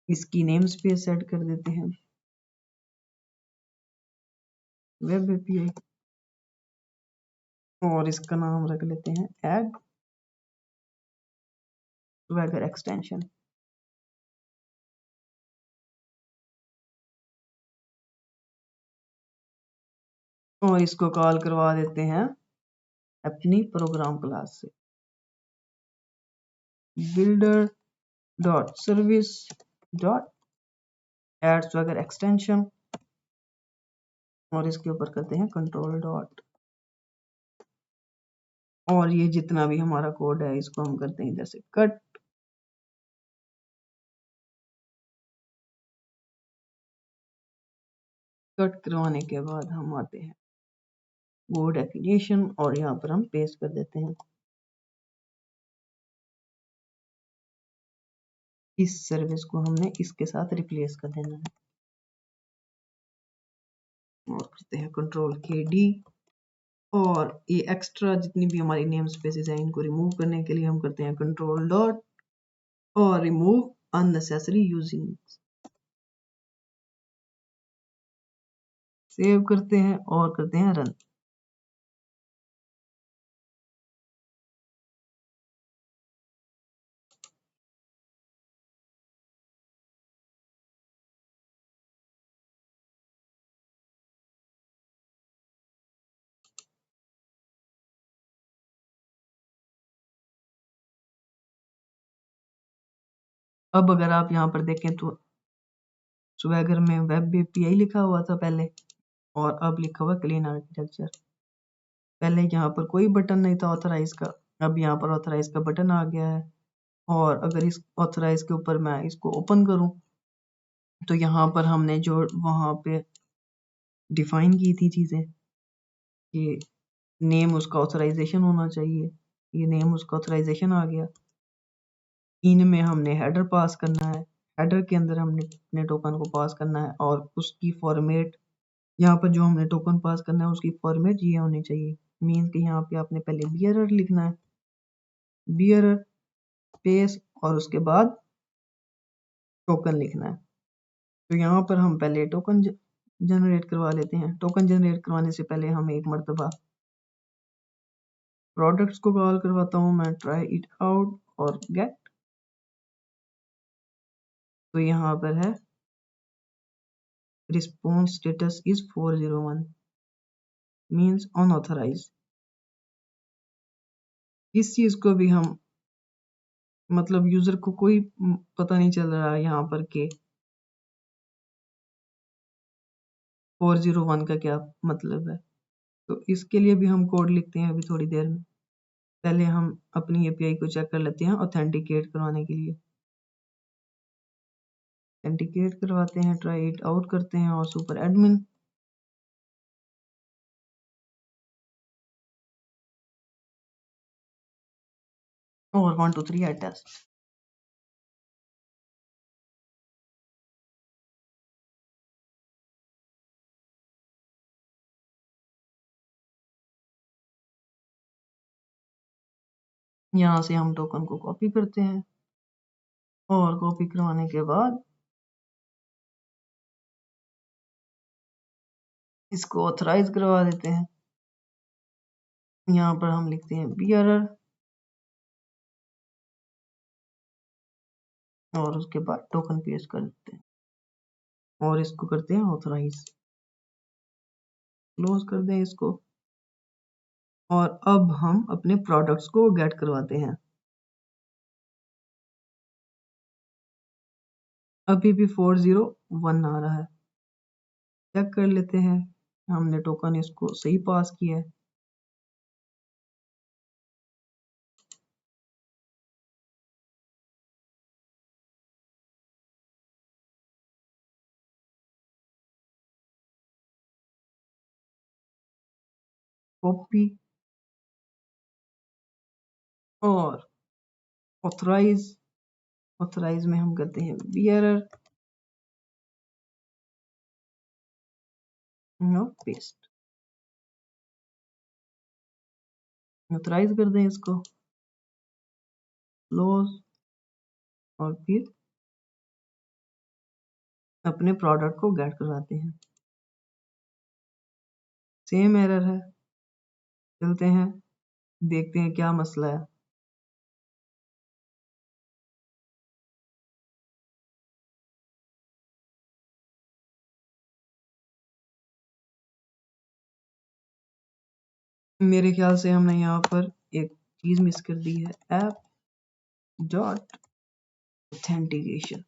इसकी नेम स्पेस सेट कर देते हैं वेब एपीआई, और इसका नाम रख लेते हैं ऐड स्वैगर एक्सटेंशन। और इसको कॉल करवा देते हैं अपनी प्रोग्राम क्लास से, builder dot service dot add swagger extension, और इसके ऊपर करते हैं कंट्रोल डॉट। और ये जितना भी हमारा कोड है इसको हम करते हैं इधर से कट। कट करवाने के बाद हम आते हैं वो डेफिनेशन, और यहाँ पर हम पेस्ट कर देते हैं। इस सर्विस को हमने इसके साथ रिप्लेस कर देना है, और करते हैं कंट्रोल के डी। और ये एक्स्ट्रा जितनी भी हमारी नेम स्पेसेस हैं इनको रिमूव करने के लिए हम करते हैं कंट्रोल डॉट और रिमूव अननेसेसरी यूजिंग। सेव करते हैं और करते हैं रन। अब अगर आप यहाँ पर देखें तो स्वैगर में वेब एपीआई लिखा हुआ था पहले, और अब लिखा हुआ क्लीन आर्किटेक्चर। पहले यहाँ पर कोई बटन नहीं था ऑथराइज का, अब यहाँ पर ऑथराइज का बटन आ गया है। और अगर इस ऑथराइज के ऊपर मैं इसको ओपन करूं तो यहाँ पर हमने जो वहाँ पे डिफाइन की थी चीजें कि नेम उसका ऑथराइजेशन होना चाहिए, ये नेम उसका ऑथराइजेशन आ गया। इनमें हमने हेडर पास करना है, हेडर के अंदर हमने अपने टोकन को पास करना है, और उसकी फॉर्मेट यहाँ पर जो हमने टोकन पास करना है उसकी फॉर्मेट ये होनी चाहिए। मीन्स कि यहाँ पे आपने पहले बियरर लिखना है, बियरर स्पेस और उसके बाद टोकन लिखना है। तो यहाँ पर हम पहले टोकन जनरेट करवा लेते हैं। टोकन जनरेट करवाने से पहले हम एक मरतबा प्रोडक्ट्स को कॉल करवाता हूँ मैं, ट्राई इट आउट और गेट। तो यहाँ पर है response status is 401 means unauthorized. इस चीज को भी हम मतलब यूजर को कोई पता नहीं चल रहा है यहाँ पर के 401 का क्या मतलब है। तो इसके लिए भी हम कोड लिखते हैं अभी थोड़ी देर में। पहले हम अपनी एपीआई को चेक कर लेते हैं ऑथेंटिकेट करवाने के लिए। ऑथेंटिकेट करवाते हैं, ट्राई इट आउट करते हैं और सुपर एडमिन। और 1 2 3 आई टेस्ट। यहाँ से हम टोकन को कॉपी करते हैं, और कॉपी करवाने के बाद इसको ऑथराइज करवा देते हैं। यहाँ पर हम लिखते हैं बियरर और उसके बाद टोकन पेस्ट कर देते हैं, और इसको करते हैं ऑथराइज। क्लोज कर दें इसको, और अब हम अपने प्रोडक्ट्स को गेट करवाते हैं। अभी भी 401 आ रहा है, चेक कर लेते हैं हमने टोकन इसको सही पास किया है। कॉपी और ऑथराइज में हम करते हैं bearer, पेस्ट, ऑथराइज कर दें इसको, क्लोज, और फिर अपने प्रोडक्ट को गेट करवाते हैं। सेम एरर है, चलते हैं देखते हैं क्या मसला है। मेरे ख्याल से हमने यहाँ पर एक चीज मिस कर दी है, ऐप डॉट ऑथेंटिकेशन।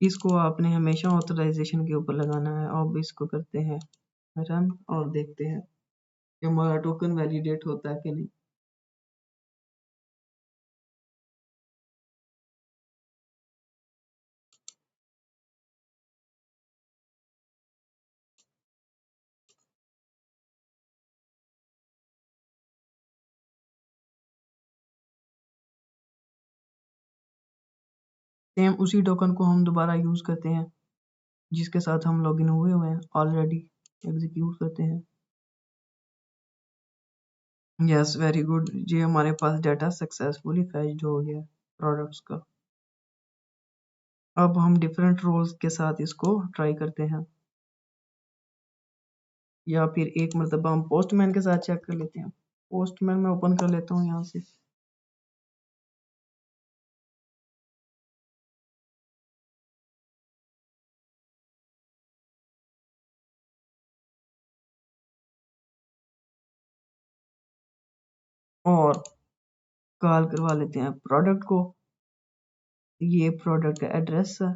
इसको आपने हमेशा ऑथराइजेशन के ऊपर लगाना है। अब इसको करते हैं रन और देखते हैं कि हमारा टोकन वैलिडेट होता है कि नहीं। सेम उसी टोकन को हम दोबारा यूज करते हैं जिसके साथ हम लॉगिन हुए हुए हैं ऑलरेडी। एग्जीक्यूट करते हैं। यस, वेरी गुड, ये हमारे पास डाटा सक्सेसफुली फैच्ड हो गया प्रोडक्ट्स का। अब हम डिफरेंट रोल्स के साथ इसको ट्राई करते हैं, या फिर एक मरतबा हम पोस्टमैन के साथ चेक कर लेते हैं। पोस्टमैन में ओपन कर लेता हूँ यहाँ से। और कॉल करवा लेते हैं प्रोडक्ट को। ये प्रोडक्ट एड्रेस है,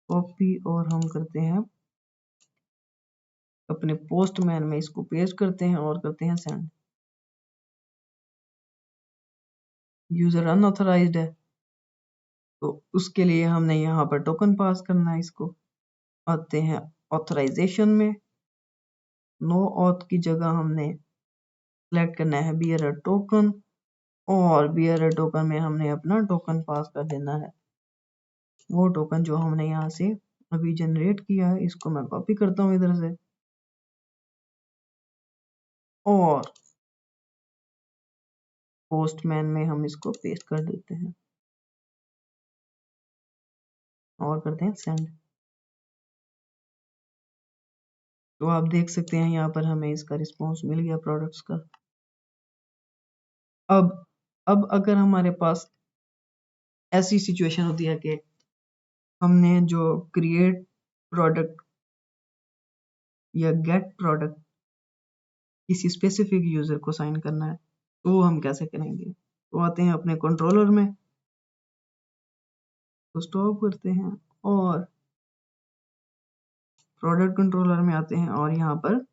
कॉपी, और हम करते हैं अपने पोस्टमैन में इसको पेस्ट करते हैं और करते हैं सेंड। यूजर अनऑथराइज्ड है तो उसके लिए हमने यहाँ पर टोकन पास करना है। इसको आते हैं ऑथराइजेशन में, नो ऑथ की जगह हमने सेलेक्ट करना है बियरर टोकन, और बियरर टोकन में हमने अपना टोकन पास कर देना है। वो टोकन जो हमने यहाँ से अभी जनरेट किया है, इसको मैं कॉपी करता हूँ इधर से और पोस्टमैन में हम इसको पेस्ट कर देते हैं और करते हैं सेंड। तो आप देख सकते हैं यहाँ पर हमें इसका रिस्पॉन्स मिल गया प्रोडक्ट्स का। अब अगर हमारे पास ऐसी सिचुएशन होती है कि हमने जो क्रिएट प्रोडक्ट या गेट प्रोडक्ट किसी स्पेसिफिक यूजर को साइन करना है, तो वो हम कैसे करेंगे। तो आते हैं अपने कंट्रोलर में, तो स्टॉप करते हैं और प्रोडक्ट कंट्रोलर में आते हैं और यहाँ पर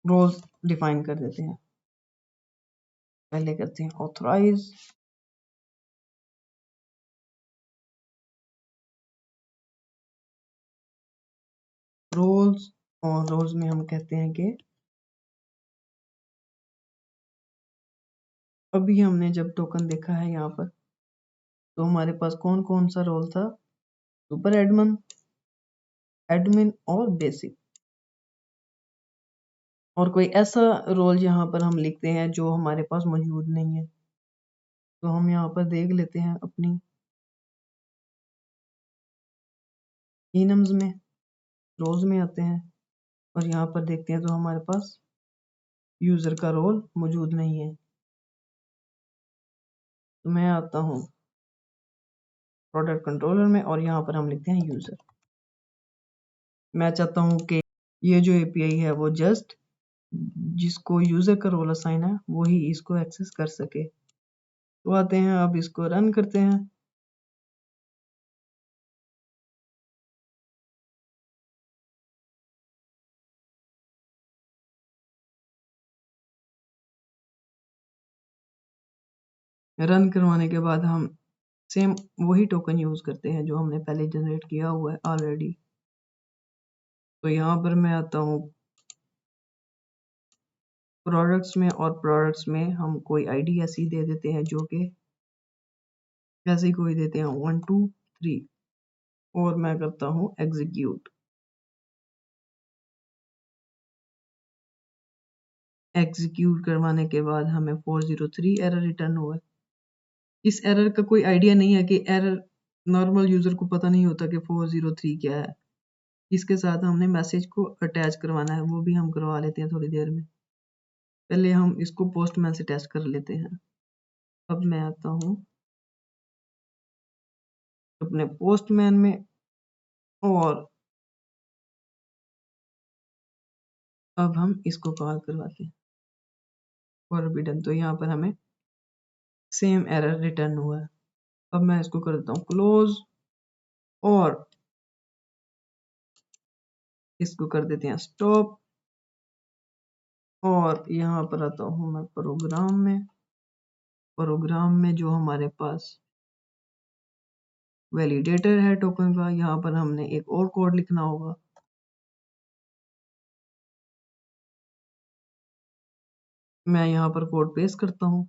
रोल्स डिफाइन कर देते हैं। पहले करते हैं ऑथराइज, रोल्स, और रोल्स में हम कहते हैं कि अभी हमने जब टोकन देखा है यहाँ पर, तो हमारे पास कौन कौन सा रोल था, सुपर एडमिन, एडमिन और बेसिक। और कोई ऐसा रोल यहाँ पर हम लिखते हैं जो हमारे पास मौजूद नहीं है। तो हम यहाँ पर देख लेते हैं अपनी इनम्स में, रोज में आते हैं और यहाँ पर देखते हैं तो हमारे पास यूजर का रोल मौजूद नहीं है। तो मैं आता हूँ प्रोडक्ट कंट्रोलर में और यहाँ पर हम लिखते हैं यूजर। मैं चाहता हूँ कि ये जो एपीआई है वो जस्ट जिसको यूजर का रोल असाइन है वही इसको एक्सेस कर सके। तो आते हैं, अब इसको रन करते हैं। रन करवाने के बाद हम सेम वही टोकन यूज़ करते हैं जो हमने पहले जनरेट किया हुआ है ऑलरेडी। तो यहाँ पर मैं आता हूँ प्रोडक्ट्स में, और प्रोडक्ट्स में हम कोई आईडी ऐसी दे देते हैं जो कि ऐसे ही कोई देते हैं 1 2 3, और मैं करता हूँ एग्जीक्यूट। एग्जीक्यूट करवाने के बाद हमें 403 एरर रिटर्न हुआ। इस एरर का कोई आइडिया नहीं है कि एरर नॉर्मल यूजर को पता नहीं होता कि 403 क्या है। इसके साथ हमने मैसेज को अटैच करवाना है, वो भी हम करवा लेते हैं थोड़ी देर में। पहले हम इसको पोस्टमैन से टेस्ट कर लेते हैं। अब मैं आता हूँ अपने पोस्टमैन में, और अब हम इसको कॉल करवाते हैं फॉरबिडन। तो यहाँ पर हमें सेम एरर रिटर्न हुआ है। अब मैं इसको कर देता हूँ क्लोज, और इसको कर देते हैं स्टॉप, और यहाँ पर आता हूँ मैं प्रोग्राम में। प्रोग्राम में जो हमारे पास वैलिडेटर है टोकन का, यहाँ पर हमने एक और कोड लिखना होगा। मैं यहाँ पर कोड पेस्ट करता हूँ,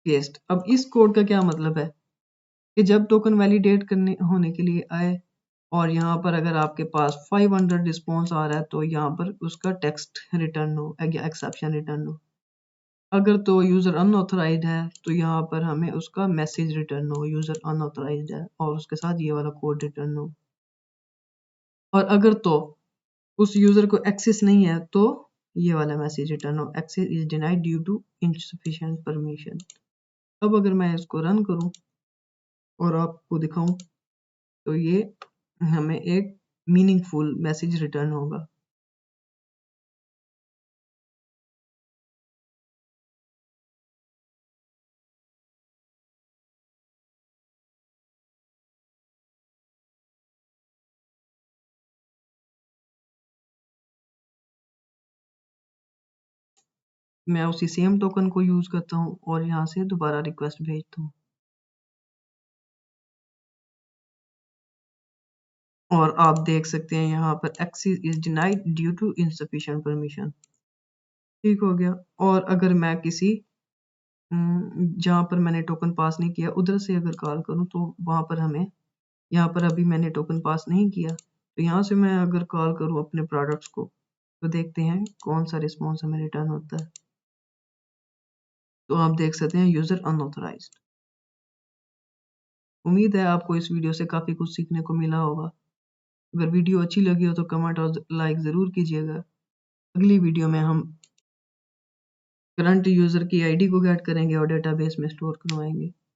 पेस्ट। अब इस कोड का क्या मतलब है कि जब टोकन वैलिडेट करने होने के लिए आए, और यहाँ पर अगर आपके पास 500 रिस्पॉन्स आ रहा है, तो यहाँ पर उसका टेक्स्ट रिटर्न हो या एक्सेप्शन रिटर्न हो। अगर तो यूजर अनऑथराइज्ड है, तो यहाँ पर हमें उसका मैसेज रिटर्न हो यूजर अनऑथराइज्ड है, और उसके साथ ये वाला कोड रिटर्न हो। और अगर तो उस यूजर को एक्सेस नहीं है, तो ये वाला मैसेज रिटर्न हो, access is denied due to insufficient permission. अब अगर मैं इसको रन करूं और आपको दिखाऊं, तो ये हमें एक मीनिंगफुल मैसेज रिटर्न होगा। मैं उसी सेम टोकन को यूज करता हूँ और यहाँ से दोबारा रिक्वेस्ट भेजता हूँ, और आप देख सकते हैं यहाँ पर access is denied due to insufficient permission. ठीक हो गया। और अगर मैं किसी जहाँ पर मैंने टोकन पास नहीं किया उधर से अगर कॉल करूँ, तो वहाँ पर हमें, यहाँ पर अभी मैंने टोकन पास नहीं किया, तो यहाँ से मैं अगर कॉल करूँ अपने प्रोडक्ट्स को, तो देखते हैं कौन सा रिस्पॉन्स हमें रिटर्न होता है। तो आप देख सकते हैं यूजर अनऑथराइज्ड। उम्मीद है आपको इस वीडियो से काफ़ी कुछ सीखने को मिला होगा। अगर वीडियो अच्छी लगी हो तो कमेंट और लाइक ज़रूर कीजिएगा। अगली वीडियो में हम करंट यूज़र की आईडी को गेट करेंगे और डेटाबेस में स्टोर करवाएंगे।